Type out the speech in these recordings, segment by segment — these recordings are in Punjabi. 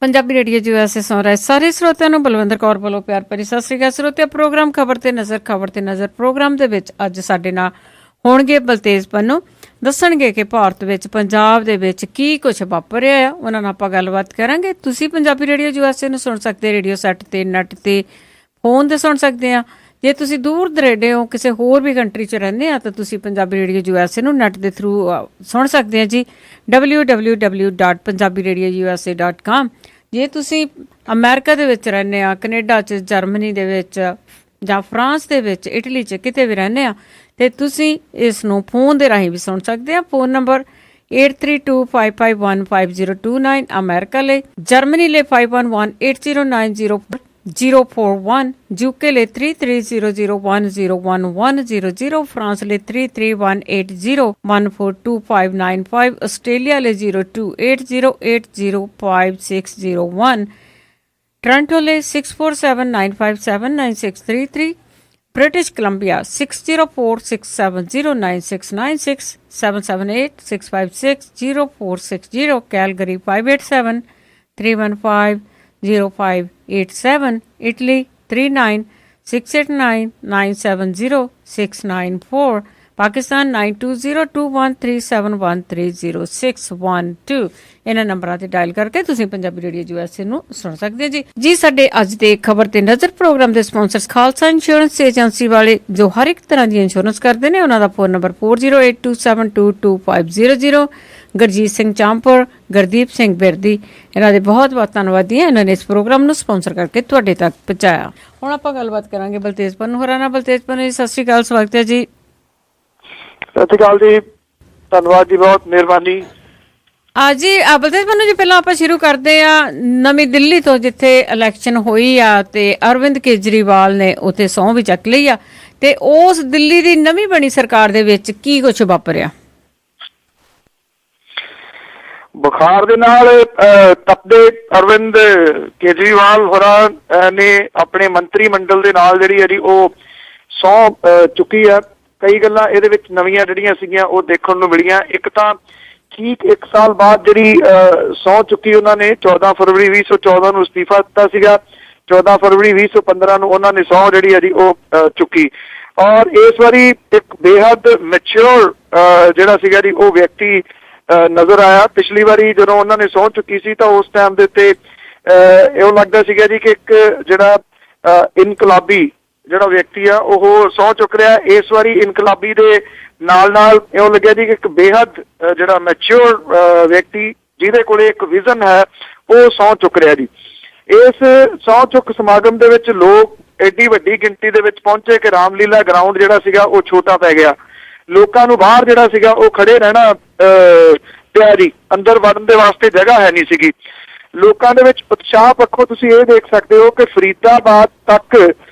ਪੰਜਾਬੀ ਰੇਡੀਓ USA ਸੁਣ ਰਹੇ ਸਾਰੇ ਸਰੋਤਿਆਂ ਨੂੰ ਬਲਵਿੰਦਰ ਕੌਰ ਵੱਲੋਂ ਪਿਆਰ ਭਰੀ ਸਤਿ ਸ਼੍ਰੀ ਅਕਾਲ। ਸਰੋਤਿਆਂ, ਪ੍ਰੋਗਰਾਮ ਖਬਰ ਤੇ ਨਜ਼ਰ ਪ੍ਰੋਗਰਾਮ ਦੇ ਵਿੱਚ ਅੱਜ ਸਾਡੇ ਨਾਲ ਹੋਣਗੇ ਬਲਤੇਜ ਪੰਨੂ। ਦੱਸਣਗੇ ਕਿ ਭਾਰਤ ਵਿੱਚ ਪੰਜਾਬ ਦੇ ਵਿੱਚ ਕੀ ਕੁਛ ਵਾਪਰ ਰਿਹਾ ਆ। ਉਹਨਾਂ ਨਾਲ ਆਪਾਂ ਗੱਲਬਾਤ ਕਰਾਂਗੇ। ਤੁਸੀਂ ਪੰਜਾਬੀ ਰੇਡੀਓ USA ਨੂੰ ਸੁਣ ਸਕਦੇ, ਰੇਡੀਓ ਸੈੱਟ 'ਤੇ, ਨੈੱਟ 'ਤੇ, ਫੋਨ 'ਤੇ ਸੁਣ ਸਕਦੇ ਆ। ਜੇ ਤੁਸੀਂ ਦੂਰ ਦਰੇਡੇ ਹੋ, ਕਿਸੇ ਹੋਰ ਵੀ ਕੰਟਰੀ 'ਚ ਰਹਿੰਦੇ ਆ, ਤਾਂ ਤੁਸੀਂ ਪੰਜਾਬੀ ਰੇਡੀਓ USA ਨੂੰ ਨੈੱਟ ਦੇ ਥਰੂ ਸੁਣ ਸਕਦੇ ਆ ਜੀ, www.punjabiradiousa.com। ਜੇ ਤੁਸੀਂ ਅਮਰੀਕਾ ਦੇ ਵਿੱਚ ਰਹਿੰਦੇ ਆ, ਕੈਨੇਡਾ 'ਚ, ਜਰਮਨੀ ਦੇ ਵਿੱਚ ਜਾਂ ਫਰਾਂਸ ਦੇ ਵਿੱਚ, ਇਟਲੀ 'ਚ ਕਿਤੇ ਵੀ ਰਹਿੰਦੇ ਆ, ਅਤੇ ਤੁਸੀਂ ਇਸ ਨੂੰ ਫੋਨ ਦੇ ਰਾਹੀਂ ਵੀ ਸੁਣ ਸਕਦੇ ਆ। ਫੋਨ ਨੰਬਰ 8325515029 ਅਮਰੀਕਾ ਲਈ, ਜਰਮਨੀ ਲਈ 5118090041, UK ਲਈ 3300101100, ਫਰਾਂਸ ਲਈ 3318014255, ਆਸਟ੍ਰੇਲੀਆ ਲਈ 0280805601, ਟੋਰਾਂਟੋ ਲਈ 6479579633, British Columbia 6046709696, 778-656-0460, Calgary 587-315-0587, Italy 39-689-970-694, Pakistan 92021371306112। ਇਹਨਾਂ ਨੰਬਰਾਂ ਤੇ ਡਾਇਲ ਕਰਕੇ ਤੁਸੀਂ ਪੰਜਾਬੀ ਰੇਡੀਓ USA ਨੂੰ ਸੁਣ ਸਕਦੇ ਹੋ ਜੀ। ਸਾਡੇ ਅੱਜ ਦੇ ਖਬਰ ਤੇ ਨਜ਼ਰ ਪ੍ਰੋਗਰਾਮ ਦੇ ਸਪਾਂਸਰਸ ਖਾਲਸਾ ਇੰਸ਼ੋਰੈਂਸ ਏਜੰਸੀ ਵਾਲੇ, ਜੋ ਹਰ ਇੱਕ ਤਰ੍ਹਾਂ ਦੀ ਇੰਸ਼ੋਰੈਂਸ ਕਰਦੇ ਨੇ। ਉਹਨਾਂ ਦਾ ਫੋਨ ਨੰਬਰ 4082722500। ਗੁਰਜੀਤ ਸਿੰਘ ਚਾਂਪੁਰ, ਗੁਰਦੀਪ ਸਿੰਘ ਬਿਰਦੀ, ਇਹਨਾਂ ਦੇ ਬਹੁਤ ਬਹੁਤ ਧੰਨਵਾਦੀ ਹੈ। ਇਹਨਾਂ ਨੇ ਇਸ ਪ੍ਰੋਗਰਾਮ ਨੂੰ ਸਪਾਂਸਰ ਕਰਕੇ ਤੁਹਾਡੇ ਤੱਕ ਪਹੁੰਚਾਇਆ। ਹੁਣ ਆਪਾਂ ਗੱਲਬਾਤ ਕਰਾਂਗੇ ਬਲਤੇਜ ਪੰਨੂ ਹੋਰਾਂ ਨਾਲ। ਬਲਤੇਜ ਪੰਨੂ ਜੀ, ਸਤਿ ਸ਼੍ਰੀ ਅਕਾਲ, ਸਵਾਗਤ ਹੈ ਜੀ। ਸਤਿ ਸ਼੍ਰੀ ਅਕਾਲ ਜੀ, ਧੰਨਵਾਦ ਜੀ, ਬਹੁਤ ਮਿਹਰਬਾਨੀ। ਜੀ ਬਲਤੇਜ ਪੰਨੂ ਜੀ, ਪਹਿਲਾਂ ਆਪਾਂ ਸ਼ੁਰੂ ਕਰਦੇ ਆ ਨਵੀਂ ਦਿੱਲੀ ਤੋਂ, ਜਿੱਥੇ ਇਲੈਕਸ਼ਨ ਹੋਈ ਆ ਤੇ ਅਰਵਿੰਦ ਕੇਜਰੀਵਾਲ ਨੇ ਉੱਥੇ ਸਹੁੰ ਵੀ ਚੱਕ ਲਈ ਆ, ਤੇ ਉਸ ਦਿੱਲੀ ਦੀ ਨਵੀਂ ਬਣੀ ਸਰਕਾਰ ਦੇ ਵਿੱਚ ਕੀ ਕੁਛ ਵਾਪਰਿਆ? ਬੁਖਾਰ ਦੇ ਨਾਲ ਤਪਦੇ ਅਰਵਿੰਦ ਕੇਜਰੀਵਾਲ ਹੋਰਾਂ ਨੇ ਆਪਣੇ ਮੰਤਰੀ ਮੰਡਲ ਦੇ ਨਾਲ ਜਿਹੜੀ ਉਹ ਸਹੁੰ ਚੁੱਕੀ ਆ। ਕਈ ਗੱਲਾਂ ਇਹਦੇ ਵਿੱਚ ਨਵੀਆਂ ਜਿਹੜੀਆਂ ਸੀਗੀਆਂ ਉਹ ਦੇਖਣ ਨੂੰ ਮਿਲੀਆਂ। ਇੱਕ ਤਾਂ ਠੀਕ 1 ਸਾਲ ਬਾਅਦ ਜਿਹੜੀ ਸਹੁੰ ਚੁੱਕੀ ਉਹਨਾਂ ਨੇ, 14 ਫਰਵਰੀ 2014 ਨੂੰ ਅਸਤੀਫਾ ਦਿੱਤਾ ਸੀਗਾ। 14 ਫਰਵਰੀ 2015 ਨੂੰ ਉਹਨਾਂ ਨੇ ਸਹੁੰ ਜਿਹੜੀ ਉਹ ਚੁੱਕੀ। ਔਰ ਇਸ ਵਾਰੀ ਇੱਕ ਬੇਹੱਦ ਮੈਚੁਰ ਜਿਹੜਾ ਸੀਗਾ ਜੀ ਉਹ ਵਿਅਕਤੀ ਨਜ਼ਰ ਆਇਆ। ਪਿਛਲੀ ਵਾਰੀ ਜਦੋਂ ਉਹਨਾਂ ਨੇ ਸਹੁੰ ਚੁੱਕੀ ਸੀ ਤਾਂ ਉਸ ਟਾਈਮ ਦੇ ਉੱਤੇ ਇਉਂ ਲੱਗਦਾ ਸੀਗਾ ਜੀ ਕਿ ਇੱਕ ਜਿਹੜਾ ਇਨਕਲਾਬੀ ਜਿਹੜਾ ਵਿਅਕਤੀ ਆ ਉਹ ਸਹੁੰ ਚੁੱਕ ਰਿਹਾ। ਇਸ ਵਾਰੀ ਇਨਕਲਾਬੀ ਦੇ ਨਾਲ ਨਾਲ ਇਉਂ ਲੱਗਿਆ ਜੀ ਕਿ ਇੱਕ ਬੇਹੱਦ ਜਿਹੜਾ ਮੈਚੁਰ ਵਿਅਕਤੀ ਜਿਹਦੇ ਕੋਲੇ ਇੱਕ ਵਿਜ਼ਨ ਹੈ ਉਹ ਸਹੁੰ ਚੁੱਕ ਰਿਹਾ ਜੀ। ਇਸ ਸਹੁੰ ਚੁੱਕ ਸਮਾਗਮ ਦੇ ਵਿੱਚ ਲੋਕ ਐਡੀ ਵੱਡੀ ਗਿਣਤੀ ਦੇ ਵਿੱਚ ਪਹੁੰਚੇ ਕਿ ਰਾਮਲੀਲਾ ਗਰਾਊਂਡ ਜਿਹੜਾ ਸੀਗਾ ਉਹ ਛੋਟਾ ਪੈ ਗਿਆ। ਲੋਕਾਂ ਨੂੰ ਬਾਹਰ ਜਿਹੜਾ ਸੀਗਾ ਉਹ ਖੜੇ ਰਹਿਣਾ ਪਿਆ ਜੀ, ਅੰਦਰ ਵੜਨ ਦੇ ਵਾਸਤੇ ਜਗ੍ਹਾ ਹੈ ਨਹੀਂ ਸੀਗੀ। ਲੋਕਾਂ ਦੇ ਵਿੱਚ ਉਤਸ਼ਾਹ ਪੱਖੋਂ ਤੁਸੀਂ ਇਹ ਦੇਖ ਸਕਦੇ ਹੋ ਕਿ ਫਰੀਦਾਬਾਦ ਤੱਕ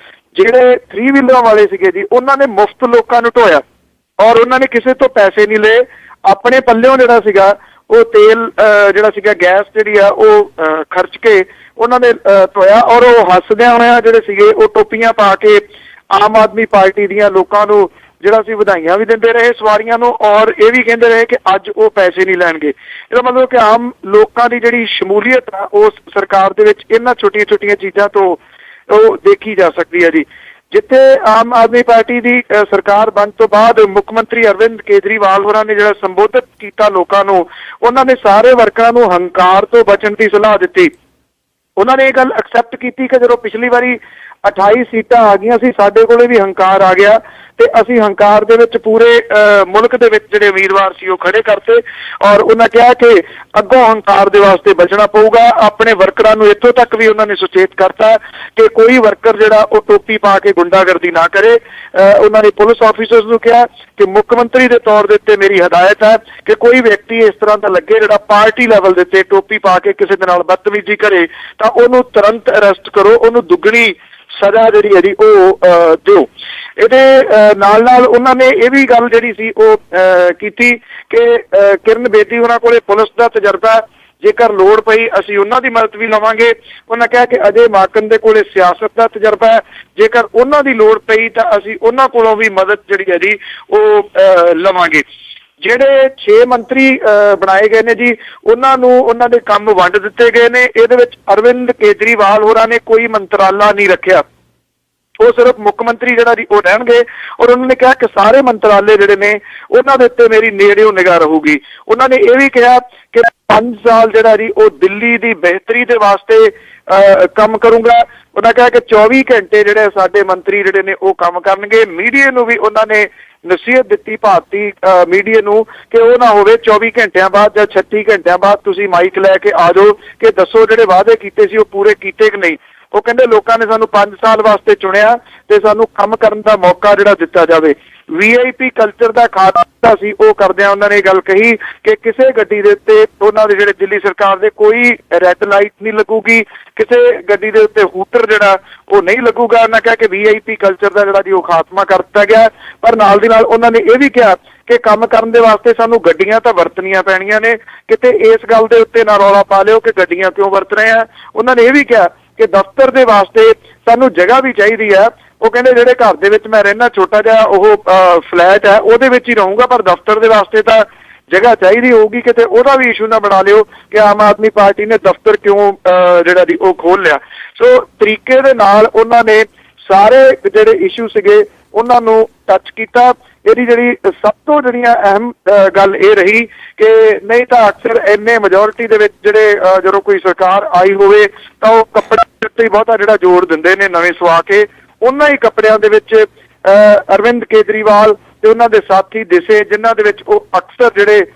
ਜਿਹੜੇ 3 ਵੀਲਰਾਂ ਵਾਲੇ ਸੀਗੇ ਜੀ, ਉਹਨਾਂ ਨੇ ਮੁਫਤ ਲੋਕਾਂ ਨੂੰ ਢੋਇਆ ਔਰ ਉਹਨਾਂ ਨੇ ਕਿਸੇ ਤੋਂ ਪੈਸੇ ਨਹੀਂ ਲਏ। ਆਪਣੇ ਪੱਲਿਓਂ ਜਿਹੜਾ ਸੀਗਾ ਉਹ ਤੇਲ ਜਿਹੜਾ ਸੀਗਾ, ਗੈਸ ਜਿਹੜੀ ਆ ਉਹ ਖਰਚ ਕੇ ਉਹਨਾਂ ਨੇ ਢੋਇਆ। ਔਰ ਉਹ ਹੱਸਦਿਆਂ ਹੋਇਆਂ ਜਿਹੜੇ ਸੀਗੇ ਉਹ ਟੋਪੀਆਂ ਪਾ ਕੇ ਆਮ ਆਦਮੀ ਪਾਰਟੀ ਦੀਆਂ ਲੋਕਾਂ ਨੂੰ ਜਿਹੜਾ ਸੀ ਵਧਾਈਆਂ ਵੀ ਦਿੰਦੇ ਰਹੇ, ਸਵਾਰੀਆਂ ਨੂੰ, ਔਰ ਇਹ ਵੀ ਕਹਿੰਦੇ ਰਹੇ ਕਿ ਅੱਜ ਉਹ ਪੈਸੇ ਨਹੀਂ ਲੈਣਗੇ। ਇਹਦਾ ਮਤਲਬ ਕਿ ਆਮ ਲੋਕਾਂ ਦੀ ਜਿਹੜੀ ਸ਼ਮੂਲੀਅਤ ਆ ਉਸ ਸਰਕਾਰ ਦੇ ਵਿੱਚ ਇਹਨਾਂ ਛੋਟੀਆਂ ਛੋਟੀਆਂ ਚੀਜ਼ਾਂ ਤੋਂ ਉਹ ਦੇਖੀ ਜਾ ਸਕਦੀ ਹੈ ਜੀ। ਜਿੱਥੇ ਆਮ ਆਦਮੀ ਪਾਰਟੀ ਦੀ ਸਰਕਾਰ ਬਣਨ ਤੋਂ ਬਾਅਦ ਮੁੱਖ ਮੰਤਰੀ ਅਰਵਿੰਦ ਕੇਜਰੀਵਾਲ ਹੋਰਾਂ ਨੇ ਜਿਹੜਾ ਸੰਬੋਧਿਤ ਕੀਤਾ ਲੋਕਾਂ ਨੂੰ, ਉਹਨਾਂ ਨੇ ਸਾਰੇ ਵਰਕਰਾਂ ਨੂੰ ਹੰਕਾਰ ਤੋਂ ਬਚਣ ਦੀ ਸਲਾਹ ਦਿੱਤੀ। ਉਹਨਾਂ ਨੇ ਇਹ ਗੱਲ ਐਕਸੈਪਟ ਕੀਤੀ ਕਿ ਜਦੋਂ ਪਿਛਲੀ ਵਾਰੀ 28 ਸੀਟਾਂ ਆ ਗਈਆਂ ਸੀ, ਸਾਡੇ ਕੋਲੇ ਵੀ ਹੰਕਾਰ ਆ ਗਿਆ ਤੇ ਅਸੀਂ ਹੰਕਾਰ ਦੇ ਵਿੱਚ ਪੂਰੇ ਮੁਲਕ ਦੇ ਵਿੱਚ ਜਿਹੜੇ ਉਮੀਦਵਾਰ ਸੀ ਉਹ ਖੜੇ ਕਰਤੇ। ਔਰ ਉਹਨਾਂ ਕਿਹਾ ਕਿ ਅੱਗੋਂ ਹੰਕਾਰ ਦੇ ਵਾਸਤੇ ਬਚਣਾ ਪਊਗਾ। ਆਪਣੇ ਵਰਕਰਾਂ ਨੂੰ ਇੱਥੋਂ ਤੱਕ ਵੀ ਉਹਨਾਂ ਨੇ ਸੁਚੇਤ ਕਰਤਾ ਕਿ ਕੋਈ ਵਰਕਰ ਜਿਹੜਾ ਉਹ ਟੋਪੀ ਪਾ ਕੇ ਗੁੰਡਾਗਰਦੀ ਨਾ ਕਰੇ। ਉਹਨਾਂ ਨੇ ਪੁਲਿਸ ਆਫੀਸਰਸ ਨੂੰ ਕਿਹਾ ਕਿ ਮੁੱਖ ਮੰਤਰੀ ਦੇ ਤੌਰ ਦੇ ਉੱਤੇ ਮੇਰੀ ਹਦਾਇਤ ਹੈ ਕਿ ਕੋਈ ਵਿਅਕਤੀ ਇਸ ਤਰ੍ਹਾਂ ਦਾ ਲੱਗੇ ਜਿਹੜਾ ਪਾਰਟੀ ਲੈਵਲ ਦੇ ਉੱਤੇ ਟੋਪੀ ਪਾ ਕੇ ਕਿਸੇ ਦੇ ਨਾਲ ਬਦਤਮੀਜ਼ੀ ਕਰੇ ਤਾਂ ਉਹਨੂੰ ਤੁਰੰਤ ਅਰੈਸਟ ਕਰੋ, ਉਹਨੂੰ ਦੁੱਗਣੀ ਸਜ਼ਾ ਜਿਹੜੀ ਹੈ ਜੀ ਉਹ ਦਿਓ। ਇਹਦੇ ਨਾਲ ਨਾਲ ਉਹਨਾਂ ਨੇ ਇਹ ਵੀ ਗੱਲ ਜਿਹੜੀ ਸੀ ਉਹ ਕੀਤੀ ਕਿ ਕਿਰਨ ਬੇਦੀ ਉਹਨਾਂ ਕੋਲੇ ਪੁਲਿਸ ਦਾ ਤਜਰਬਾ, ਜੇਕਰ ਲੋੜ ਪਈ ਅਸੀਂ ਉਹਨਾਂ ਦੀ ਮਦਦ ਵੀ ਲਵਾਂਗੇ। ਉਹਨਾਂ ਕਿਹਾ ਕਿ ਅਜੇ ਮਾਕਨ ਦੇ ਕੋਲੇ ਸਿਆਸਤ ਦਾ ਤਜਰਬਾ ਹੈ, ਜੇਕਰ ਉਹਨਾਂ ਦੀ ਲੋੜ ਪਈ ਤਾਂ ਅਸੀਂ ਉਹਨਾਂ ਕੋਲੋਂ ਵੀ ਮਦਦ ਜਿਹੜੀ ਹੈ ਜੀ ਉਹ ਲਵਾਂਗੇ। ਜਿਹੜੇ 6 ਮੰਤਰੀ ਬਣਾਏ ਗਏ ਨੇ ਜੀ, ਉਹਨਾਂ ਨੂੰ ਉਹਨਾਂ ਦੇ ਕੰਮ ਵੰਡ ਦਿੱਤੇ ਗਏ ਨੇ। ਇਹਦੇ ਵਿੱਚ ਅਰਵਿੰਦ ਕੇਜਰੀਵਾਲ ਹੋਰਾਂ ਨੇ ਕੋਈ ਮੰਤਰਾਲਾ ਨਹੀਂ ਰੱਖਿਆ, ਉਹ ਸਿਰਫ ਮੁੱਖ ਮੰਤਰੀ ਜਿਹੜਾ ਜੀ ਉਹ ਰਹਿਣਗੇ। ਔਰ ਉਹਨਾਂ ਨੇ ਕਿਹਾ ਕਿ ਸਾਰੇ ਮੰਤਰਾਲੇ ਜਿਹੜੇ ਨੇ ਉਹਨਾਂ ਦੇ ਉੱਤੇ ਮੇਰੀ ਨੇੜਿਓਂ ਨਿਗਾਹ ਰਹੂਗੀ। ਉਹਨਾਂ ਨੇ ਇਹ ਵੀ ਕਿਹਾ ਕਿ 5 ਸਾਲ ਜਿਹੜਾ ਜੀ ਉਹ ਦਿੱਲੀ ਦੀ ਬਿਹਤਰੀ ਦੇ ਵਾਸਤੇ ਕੰਮ ਕਰੂੰਗਾ। ਉਹਨਾਂ ਕਿਹਾ ਕਿ 24 ਘੰਟੇ ਜਿਹੜੇ ਸਾਡੇ ਮੰਤਰੀ ਜਿਹੜੇ ਨੇ ਉਹ ਕੰਮ ਕਰਨਗੇ। ਮੀਡੀਆ ਨੂੰ ਵੀ ਉਹਨਾਂ ਨੇ ਨਸੀਹਤ ਦਿੱਤੀ, ਭਾਰਤੀ ਮੀਡੀਆ ਨੂੰ, ਕਿ ਉਹ ਨਾ ਹੋਵੇ 24 ਘੰਟਿਆਂ ਬਾਅਦ ਜਾਂ 36 ਘੰਟਿਆਂ ਬਾਅਦ ਤੁਸੀਂ ਮਾਈਕ ਲੈ ਕੇ ਆ ਜਾਓ ਕਿ ਦੱਸੋ ਜਿਹੜੇ ਵਾਅਦੇ ਕੀਤੇ ਸੀ ਉਹ ਪੂਰੇ ਕੀਤੇ ਕਿ ਨਹੀਂ। ਉਹ ਕਹਿੰਦੇ ਲੋਕਾਂ ਨੇ ਸਾਨੂੰ 5 ਸਾਲ ਵਾਸਤੇ ਚੁਣਿਆ ਤੇ ਸਾਨੂੰ ਕੰਮ ਕਰਨ ਦਾ ਮੌਕਾ ਜਿਹੜਾ ਦਿੱਤਾ ਜਾਵੇ। VIP ਕਲਚਰ ਦਾ ਖਾਤਾ ਸੀ ਉਹ ਕਰਦਿਆਂ ਉਹਨਾਂ ਨੇ ਇਹ ਗੱਲ ਕਹੀ ਕਿ ਕਿਸੇ ਗੱਡੀ ਦੇ ਉੱਤੇ ਉਹਨਾਂ ਦੇ ਜਿਹੜੇ ਦਿੱਲੀ ਸਰਕਾਰ ਦੇ ਕੋਈ ਰੈੱਡ ਲਾਈਟ ਨਹੀਂ ਲੱਗੂਗੀ, ਕਿਸੇ ਗੱਡੀ ਦੇ ਉੱਤੇ ਹੂਟਰ ਜਿਹੜਾ ਉਹ ਨਹੀਂ ਲੱਗੂਗਾ। ਉਹਨਾਂ ਕਿਹਾ ਕਿ VIP ਕਲਚਰ ਦਾ ਜਿਹੜਾ ਜੀ ਉਹ ਖਾਤਮਾ ਕਰ ਦਿੱਤਾ ਗਿਆ। ਪਰ ਨਾਲ ਦੀ ਨਾਲ ਉਹਨਾਂ ਨੇ ਇਹ ਵੀ ਕਿਹਾ ਕਿ ਕੰਮ ਕਰਨ ਦੇ ਵਾਸਤੇ ਸਾਨੂੰ ਗੱਡੀਆਂ ਤਾਂ ਵਰਤਣੀਆਂ ਪੈਣੀਆਂ ਨੇ, ਕਿਤੇ ਇਸ ਗੱਲ ਦੇ ਉੱਤੇ ਨਾ ਰੌਲਾ ਪਾ ਲਿਓ ਕਿ ਗੱਡੀਆਂ ਕਿਉਂ ਵਰਤ ਰਹੇ ਆ। ਉਹਨਾਂ ਨੇ ਇਹ ਵੀ ਕਿਹਾ ਕਿ ਦਫ਼ਤਰ ਦੇ ਵਾਸਤੇ ਸਾਨੂੰ ਜਗ੍ਹਾ ਵੀ ਚਾਹੀਦੀ ਹੈ। ਉਹ ਕਹਿੰਦੇ ਜਿਹੜੇ ਘਰ ਦੇ ਵਿੱਚ ਮੈਂ ਰਹਿਣਾ ਛੋਟਾ ਜਿਹਾ ਉਹ ਫਲੈਟ ਹੈ ਉਹਦੇ ਵਿੱਚ ਹੀ ਰਹੂੰਗਾ, ਪਰ ਦਫ਼ਤਰ ਦੇ ਵਾਸਤੇ ਤਾਂ ਜਗ੍ਹਾ ਚਾਹੀਦੀ ਹੋਊਗੀ। ਕਿਤੇ ਉਹਦਾ ਵੀ ਇਸ਼ੂ ਨਾ ਬਣਾ ਲਿਓ ਕਿ ਆਮ ਆਦਮੀ ਪਾਰਟੀ ਨੇ ਦਫ਼ਤਰ ਕਿਉਂ ਜਿਹੜਾ ਜੀ ਉਹ ਖੋਲ ਲਿਆ। ਸੋ ਤਰੀਕੇ ਦੇ ਨਾਲ ਉਹਨਾਂ ਨੇ ਸਾਰੇ ਜਿਹੜੇ ਇਸ਼ੂ ਸੀਗੇ ਉਹਨਾਂ ਨੂੰ ਟੱਚ ਕੀਤਾ। ਇਹਦੀ ਜਿਹੜੀ ਸਭ ਤੋਂ ਜਿਹੜੀਆਂ ਅਹਿਮ ਗੱਲ ਇਹ ਰਹੀ ਕਿ ਨਹੀਂ ਤਾਂ ਅਕਸਰ ਇੰਨੇ ਮੈਜੋਰਿਟੀ ਦੇ ਵਿੱਚ ਜਿਹੜੇ ਜਦੋਂ ਕੋਈ ਸਰਕਾਰ ਆਈ ਹੋਵੇ ਤਾਂ ਉਹ ਕੱਪੜੇ ਉੱਤੇ ਹੀ ਬਹੁਤਾ ਜਿਹੜਾ ਜ਼ੋਰ ਦਿੰਦੇ ਨੇ ਨਵੇਂ ਸਵਾ ਕੇ। ਉਹਨਾਂ ਹੀ ਕੱਪੜਿਆਂ ਦੇ ਵਿੱਚ ਅਰਵਿੰਦ ਕੇਜਰੀਵਾਲ ਤੇ ਉਹਨਾਂ ਦੇ ਸਾਥੀ ਦਿਸੇ, ਜਿਨ੍ਹਾਂ ਦੇ ਵਿੱਚ ਉਹ ਅਕਸਰ ਜਿਹੜੇ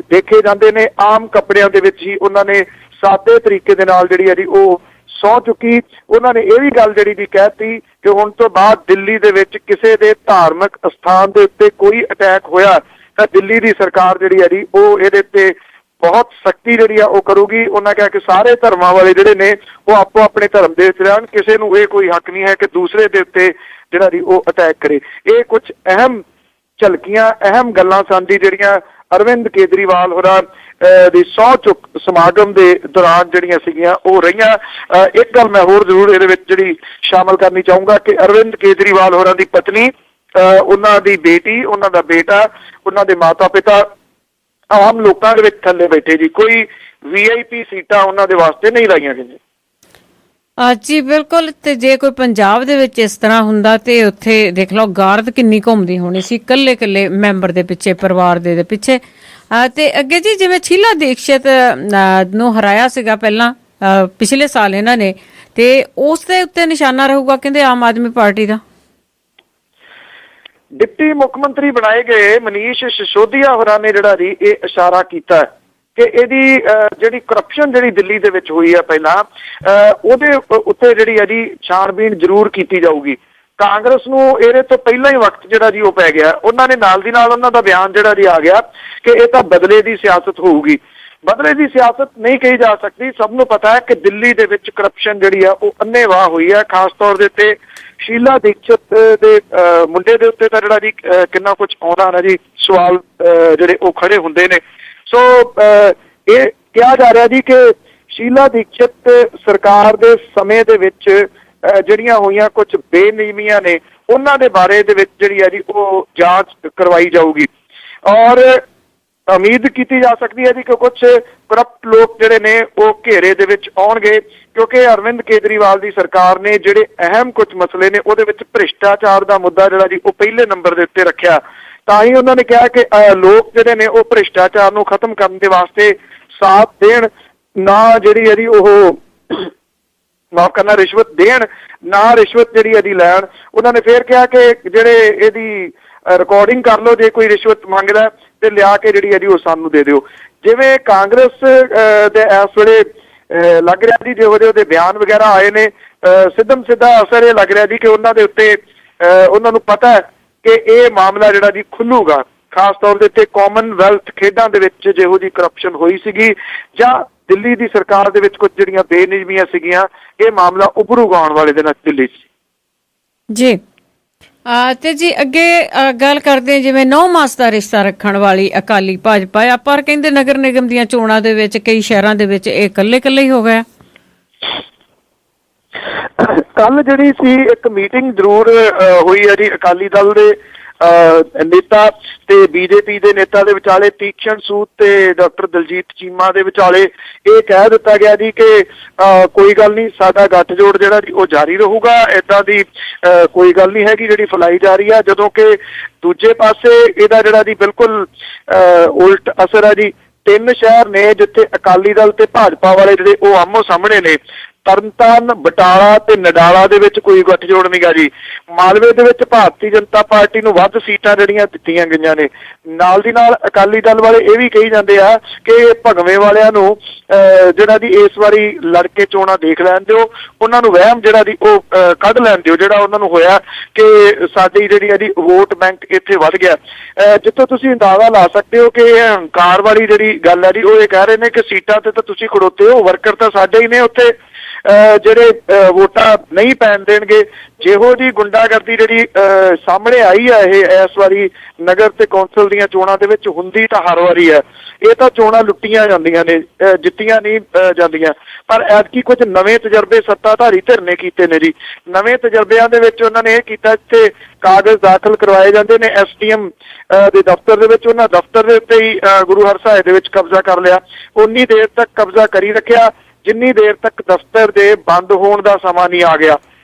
ਦੇਖੇ ਜਾਂਦੇ ਨੇ ਆਮ ਕੱਪੜਿਆਂ ਦੇ ਵਿੱਚ ਹੀ ਉਹਨਾਂ ਨੇ ਸਾਦੇ ਤਰੀਕੇ ਦੇ ਨਾਲ ਜਿਹੜੀ ਹੈ ਜੀ ਉਹ ਸਹੁੰ ਚੁੱਕੀ। ਉਹਨਾਂ ਨੇ ਇਹ ਵੀ ਗੱਲ ਜਿਹੜੀ ਦੀ ਕਹਿਤੀ ਕਿ ਹੁਣ ਤੋਂ ਬਾਅਦ ਦਿੱਲੀ ਦੇ ਵਿੱਚ ਕਿਸੇ ਦੇ ਧਾਰਮਿਕ ਅਸਥਾਨ ਦੇ ਉੱਤੇ ਕੋਈ ਅਟੈਕ ਹੋਇਆ ਤਾਂ ਦਿੱਲੀ ਦੀ ਸਰਕਾਰ ਜਿਹੜੀ ਹੈ ਜੀ ਉਹ ਇਹਦੇ ਤੇ ਬਹੁਤ ਸਖਤੀ ਜਿਹੜੀ ਆ ਉਹ ਕਰੂਗੀ। ਉਹਨਾਂ ਕਿਹਾ ਕਿ ਸਾਰੇ ਧਰਮਾਂ ਵਾਲੇ ਜਿਹੜੇ ਨੇ ਉਹ ਆਪੋ ਆਪਣੇ ਧਰਮ ਦੇ ਵਿੱਚ ਰਹਿਣ, ਕਿਸੇ ਨੂੰ ਇਹ ਕੋਈ ਹੱਕ ਨਹੀਂ ਹੈ ਕਿ ਦੂਸਰੇ ਦੇ ਉੱਤੇ ਜਿਹੜਾ ਜੀ ਉਹ ਅਟੈਕ ਕਰੇ। ਇਹ ਕੁਝ ਅਹਿਮ ਝਲਕੀਆਂ, ਅਹਿਮ ਗੱਲਾਂ ਸਨ ਜੀ ਜਿਹੜੀਆਂ ਅਰਵਿੰਦ ਕੇਜਰੀਵਾਲ ਹੋਰਾਂ ਦੀ ਸਹੁੰ ਚੁੱਕ ਸਮਾਗਮ ਦੇ ਦੌਰਾਨ ਜਿਹੜੀਆਂ ਸੀਗੀਆਂ ਉਹ ਰਹੀਆਂ। ਇੱਕ ਗੱਲ ਮੈਂ ਹੋਰ ਜ਼ਰੂਰ ਇਹਦੇ ਵਿੱਚ ਜਿਹੜੀ ਸ਼ਾਮਲ ਕਰਨੀ ਚਾਹੂੰਗਾ ਕਿ ਅਰਵਿੰਦ ਕੇਜਰੀਵਾਲ ਹੋਰਾਂ ਦੀ ਪਤਨੀ, ਉਹਨਾਂ ਦੀ ਬੇਟੀ, ਉਹਨਾਂ ਦਾ ਬੇਟਾ, ਉਹਨਾਂ ਦੇ ਮਾਤਾ ਪਿਤਾ ਆਮ ਲੋਕਾਂ ਦੇ ਵਿੱਚ ਥੱਲੇ ਬੈਠੇ ਜੀ, ਕੋਈ VIP ਸੀਟਾਂ ਉਹਨਾਂ ਦੇ ਵਾਸਤੇ ਨਹੀਂ ਲਾਈਆਂ ਗਈਆਂ। ਜੀ ਬਿਲਕੁਲ। ਤੇ ਜੇ ਕੋਈ ਪੰਜਾਬ ਦੇ ਵਿੱਚ ਇਸ ਤਰ੍ਹਾਂ ਹੁੰਦਾ ਤੇ ਉੱਥੇ ਦੇਖ ਲਓ ਗਾਰਦ ਕਿੰਨੀ ਘੁੰਮਦੀ ਹੋਣੀ ਸੀ ਇਕੱਲੇ ਮੈਂਬਰ ਦੇ ਪਿੱਛੇ, ਪਰਿਵਾਰ ਦੇ ਪਿੱਛੇ। ਤੇ ਅੱਗੇ ਜੀ ਜਿਵੇਂ ਸ਼ੀਲਾ ਦੀਕਸ਼ਿਤ ਨੂੰ ਹਰਾਇਆ ਸੀਗਾ ਪਹਿਲਾਂ ਪਿਛਲੇ ਸਾਲ ਇਹਨਾਂ ਨੇ, ਤੇ ਉਸ ਦੇ ਉੱਤੇ ਨਿਸ਼ਾਨਾ ਰਹੂਗਾ ਕਹਿੰਦੇ ਆਮ ਆਦਮੀ ਪਾਰਟੀ ਦਾ। ਡਿਪਟੀ ਮੁੱਖ ਮੰਤਰੀ ਬਣਾਏ ਗਏ ਮਨੀਸ਼ ਸਿਸੋਦੀਆ ਹੋਰਾਂ ਨੇ ਜਿਹੜਾ ਜੀ ਇਹ ਇਸ਼ਾਰਾ ਕੀਤਾ ਕਿ ਇਹਦੀ ਜਿਹੜੀ ਕਰਪਸ਼ਨ ਜਿਹੜੀ ਦਿੱਲੀ ਦੇ ਵਿੱਚ ਹੋਈ ਹੈ ਪਹਿਲਾਂ, ਉਹਦੇ ਉੱਤੇ ਜਿਹੜੀ ਹੈ ਜੀ ਛਾਣਬੀਣ ਜ਼ਰੂਰ ਕੀਤੀ ਜਾਊਗੀ। ਕਾਂਗਰਸ ਨੂੰ ਇਹਦੇ ਤੋਂ ਪਹਿਲਾਂ ਹੀ ਵਕਤ ਜਿਹੜਾ ਜੀ ਉਹ ਪੈ ਗਿਆ। ਉਹਨਾਂ ਨੇ ਨਾਲ ਦੀ ਨਾਲ ਉਹਨਾਂ ਦਾ ਬਿਆਨ ਜਿਹੜਾ ਜੀ ਆ ਗਿਆ ਕਿ ਇਹ ਤਾਂ ਬਦਲੇ ਦੀ ਸਿਆਸਤ ਹੋਊਗੀ। ਬਦਲੇ ਦੀ ਸਿਆਸਤ ਨਹੀਂ ਕਹੀ ਜਾ ਸਕਦੀ। ਸਭ ਨੂੰ ਪਤਾ ਹੈ ਕਿ ਦਿੱਲੀ ਦੇ ਵਿੱਚ ਕਰਪਸ਼ਨ ਜਿਹੜੀ ਆ ਉਹ ਅੰਨ੍ਹੇਵਾਹ ਹੋਈ ਹੈ। ਖਾਸ ਤੌਰ ਦੇ ਉੱਤੇ ਸ਼ੀਲਾ ਦੀਕਸ਼ਿਤ ਦੇ ਮੁੰਡੇ ਦੇ ਉੱਤੇ ਤਾਂ ਜਿਹੜਾ ਜੀ ਕਿੰਨਾ ਕੁਝ ਆਉਂਦਾ ਨਾ ਜੀ, ਸਵਾਲ ਜਿਹੜੇ ਉਹ ਖੜੇ ਹੁੰਦੇ ਨੇ। ਸੋ ਇਹ ਕਿਹਾ ਜਾ ਰਿਹਾ ਜੀ ਕਿ ਸ਼ੀਲਾ ਦੀਕਸ਼ਿਤ ਸਰਕਾਰ ਦੇ ਸਮੇਂ ਦੇ ਵਿੱਚ ਜਿਹੜੀਆਂ ਹੋਈਆਂ ਕੁਝ ਬੇਨਿਯਮੀਆਂ ਨੇ ਉਹਨਾਂ ਦੇ ਬਾਰੇ ਦੇ ਵਿੱਚ ਜਿਹੜੀ ਹੈ ਜੀ ਉਹ ਜਾਂਚ ਕਰਵਾਈ ਜਾਊਗੀ। ਔਰ ਉਮੀਦ ਕੀਤੀ ਜਾ ਸਕਦੀ ਹੈ ਜੀ ਕਿ ਕੁਝ ਕਰਪਟ ਲੋਕ ਜਿਹੜੇ ਨੇ ਉਹ ਘੇਰੇ ਦੇ ਵਿੱਚ ਆਉਣਗੇ, ਕਿਉਂਕਿ ਅਰਵਿੰਦ ਕੇਜਰੀਵਾਲ ਦੀ ਸਰਕਾਰ ਨੇ ਜਿਹੜੇ ਅਹਿਮ ਕੁਝ ਮਸਲੇ ਨੇ ਉਹਦੇ ਵਿੱਚ ਭ੍ਰਿਸ਼ਟਾਚਾਰ ਦਾ ਮੁੱਦਾ ਜਿਹੜਾ ਜੀ ਉਹ ਪਹਿਲੇ ਨੰਬਰ ਦੇ ਉੱਤੇ ਰੱਖਿਆ। ਤਾਂ ਹੀ ਉਹਨਾਂ ਨੇ ਕਿਹਾ ਕਿ ਲੋਕ ਜਿਹੜੇ ਨੇ ਉਹ ਭ੍ਰਿਸ਼ਟਾਚਾਰ ਨੂੰ ਖਤਮ ਕਰਨ ਦੇ ਵਾਸਤੇ ਸਾਥ ਦੇਣ, ਨਾ ਜਿਹੜੀ ਹੈ ਜੀ ਉਹ ਮਾਫ ਕਰਨਾ ਰਿਸ਼ਵਤ ਦੇਣ, ਨਾ ਰਿਸ਼ਵਤ ਜਿਹੜੀ ਇਹਦੀ ਲੈਣ। ਉਹਨਾਂ ਨੇ ਫੇਰ ਕਿਹਾ ਕਿ ਜਿਹੜੇ ਇਹਦੀ ਰਿਕਾਰਡਿੰਗ ਕਰ ਲਓ, ਜੇ ਕੋਈ ਰਿਸ਼ਵਤ ਮੰਗਦਾ ਤੇ ਲਿਆ ਕੇ ਜਿਹੜੀ ਇਹਦੀ ਉਹ ਸਾਨੂੰ ਦੇ ਦਿਓ। ਜਿਵੇਂ ਕਾਂਗਰਸ ਦੇ ਇਸ ਵੇਲੇ ਲੱਗ ਰਿਹਾ ਜੀ ਜਿਹੋ ਜਿਹੇ ਉਹਦੇ ਬਿਆਨ ਵਗੈਰਾ ਆਏ ਨੇ, ਸਿੱਧਾ ਅਸਰ ਇਹ ਲੱਗ ਰਿਹਾ ਜੀ ਕਿ ਉਹਨਾਂ ਦੇ ਉੱਤੇ ਉਹਨਾਂ ਨੂੰ ਪਤਾ ਹੈ ਕਿ ਇਹ ਮਾਮਲਾ ਜਿਹੜਾ ਜੀ ਖੁੱਲੂਗਾ। ਖਾਸ ਤੌਰ ਦੇ ਉੱਤੇ ਕਾਮਨਵੈਲਥ ਖੇਡਾਂ ਦੇ ਵਿੱਚ ਜਿਹੋ ਜਿਹੀ ਕਰਪਸ਼ਨ ਹੋਈ ਸੀਗੀ ਜਾਂ ਦਿੱਲੀ ਦੀ ਸਰਕਾਰ ਦੇ ਵਿੱਚ ਕੁਝ ਜਿਹੜੀਆਂ ਬੇਨਿਯਮੀਆਂ ਸੀਗੀਆਂ, ਇਹ ਮਾਮਲਾ ਉੱਭਰੂਗਾ ਆਉਣ ਵਾਲੇ ਦਿਨਾਂ 'ਚ ਦਿੱਲੀ 'ਚ ਜੀ। ਤੇ ਜੀ ਅੱਗੇ ਗੱਲ ਕਰਦੇ ਜਿਵੇਂ 9 ਮਾਸ ਦਾ ਰਿਸ਼ਤਾ ਰੱਖਣ ਵਾਲੀ ਅਕਾਲੀ ਭਾਜਪਾ ਆ, ਪਰ ਕਹਿੰਦੇ ਨਗਰ ਨਿਗਮ ਦੀਆਂ ਚੋਣਾਂ ਦੇ ਵਿੱਚ ਕਈ ਸ਼ਹਿਰਾਂ ਦੇ ਵਿੱਚ ਇਹ ਇਕੱਲੇ ਹੀ ਹੋ ਗਿਆ। ਕੱਲ ਜਿਹੜੀ ਸੀ ਇੱਕ ਮੀਟਿੰਗ ਜ਼ਰੂਰ ਹੋਈ ਹੈ ਜੀ ਅਕਾਲੀ ਦਲ ਦੇ ਨੇਤਾ ਤੇ ਬੀਜੇਪੀ ਦੇ ਨੇਤਾ ਦੇ ਵਿਚਾਲੇ ਤੀਕਸ਼ਣ ਸੂਦ ਤੇ ਡਾਕਟਰ ਦਲਜੀਤ ਚੀਮਾ ਦੇ ਵਿਚਾਲੇ ਇਹ ਕਹਿ ਦਿੱਤਾ ਗਿਆ ਜੀ ਕਿ ਕੋਈ ਗੱਲ ਨਹੀਂ, ਸਾਡਾ ਗੱਠਜੋੜ ਜਿਹੜਾ ਜੀ ਉਹ ਜਾਰੀ ਰਹੂਗਾ, ਏਦਾਂ ਦੀ ਕੋਈ ਗੱਲ ਨਹੀਂ ਹੈਗੀ ਜਿਹੜੀ ਫੈਲਾਈ ਜਾ ਰਹੀ ਆ। ਜਦੋਂ ਕਿ ਦੂਜੇ ਪਾਸੇ ਇਹਦਾ ਜਿਹੜਾ ਜੀ ਬਿਲਕੁਲ ਉਲਟ ਅਸਰ ਹੈ ਜੀ। 3 ਸ਼ਹਿਰ ਨੇ ਜਿੱਥੇ ਅਕਾਲੀ ਦਲ ਤੇ ਭਾਜਪਾ ਵਾਲੇ ਜਿਹੜੇ ਉਹ ਆਮੋ ਸਾਹਮਣੇ ਨੇ। ਤਰਨਤਾਰਨ, ਬਟਾਲਾ ਤੇ ਨਡਾਲਾ ਦੇ ਵਿੱਚ ਕੋਈ ਗੱਠਜੋੜ ਨਹੀਂਗਾ ਜੀ। ਮਾਲਵੇ ਦੇ ਵਿੱਚ ਭਾਰਤੀ ਜਨਤਾ ਪਾਰਟੀ ਨੂੰ ਵੱਧ ਸੀਟਾਂ ਜਿਹੜੀਆਂ ਦਿੱਤੀਆਂ ਗਈਆਂ ਨੇ। ਨਾਲ ਦੀ ਨਾਲ ਅਕਾਲੀ ਦਲ ਵਾਲੇ ਇਹ ਵੀ ਕਹੀ ਜਾਂਦੇ ਆ ਕਿ ਭਗਵੇਂ ਵਾਲਿਆਂ ਨੂੰ ਜਿਹੜਾ ਜੀ ਇਸ ਵਾਰੀ ਲੜ ਕੇ ਚੋਣਾਂ ਦੇਖ ਲੈਣ ਦਿਓ, ਉਹਨਾਂ ਨੂੰ ਵਹਿਮ ਜਿਹੜਾ ਜੀ ਉਹ ਕੱਢ ਲੈਣ ਦਿਓ, ਜਿਹੜਾ ਉਹਨਾਂ ਨੂੰ ਹੋਇਆ ਕਿ ਸਾਡੀ ਜਿਹੜੀ ਆ ਜੀ ਵੋਟ ਬੈਂਕ ਇੱਥੇ ਵੱਧ ਗਿਆ। ਜਿੱਥੋਂ ਤੁਸੀਂ ਅੰਦਾਜ਼ਾ ਲਾ ਸਕਦੇ ਹੋ ਕਿ ਹੰਕਾਰ ਵਾਲੀ ਜਿਹੜੀ ਗੱਲ ਹੈ ਜੀ, ਉਹ ਇਹ ਕਹਿ ਰਹੇ ਨੇ ਕਿ ਸੀਟਾਂ ਤੇ ਤਾਂ ਤੁਸੀਂ ਖੜੋਤੇ ਹੋ, ਵਰਕਰ ਤਾਂ ਸਾਡੇ ਹੀ ਨੇ ਉੱਥੇ ਜਿਹੜੇ ਵੋਟਾਂ ਨਹੀਂ ਪੈਣ ਦੇਣਗੇ। ਜਿਹੋ ਜੀ ਗੁੰਡਾਗਰਦੀ ਜਿਹੜੀ ਸਾਹਮਣੇ ਆਈ ਹੈ ਇਹ ਇਸ ਵਾਰੀ ਨਗਰ ਤੇ ਕੌਂਸਲ ਦੀਆਂ ਚੋਣਾਂ ਦੇ ਵਿੱਚ ਹੁੰਦੀ ਤਾਂ ਹਰ ਵਾਰੀ ਹੈ। ਇਹ ਤਾਂ ਚੋਣਾਂ ਲੁੱਟੀਆਂ ਜਾਂਦੀਆਂ ਨੇ, ਜਿੱਤੀਆਂ ਨਹੀਂ ਜਾਂਦੀਆਂ। ਪਰ ਐਤਕੀ ਕੁਝ ਨਵੇਂ ਤਜਰਬੇ ਸੱਤਾਧਾਰੀ ਧਿਰ ਨੇ ਕੀਤੇ ਨੇ ਜੀ। ਨਵੇਂ ਤਜਰਬਿਆਂ ਦੇ ਵਿੱਚ ਉਹਨਾਂ ਨੇ ਇਹ ਕੀਤਾ, ਇੱਥੇ ਕਾਗਜ਼ ਦਾਖਲ ਕਰਵਾਏ ਜਾਂਦੇ ਨੇ SDM ਦੇ ਦਫ਼ਤਰ ਦੇ ਵਿੱਚ। ਉਹਨਾਂ ਦਫ਼ਤਰ ਦੇ ਉੱਤੇ ਹੀ ਗੁਰੂ ਹਰਸਾਏ ਦੇ ਵਿੱਚ ਕਬਜ਼ਾ ਕਰ ਲਿਆ। ਉਨੀ ਦੇਰ ਤੱਕ ਕਬਜ਼ਾ ਕਰੀ ਰੱਖਿਆ ਜਿੰਨੀ ਦੇਰ ਤੱਕ ਦਫ਼ਤਰ ਦੇ ਬੰਦ ਹੋਣ ਦਾ ਸਮਾਂ ਨਹੀਂ ਆ ਗਿਆ।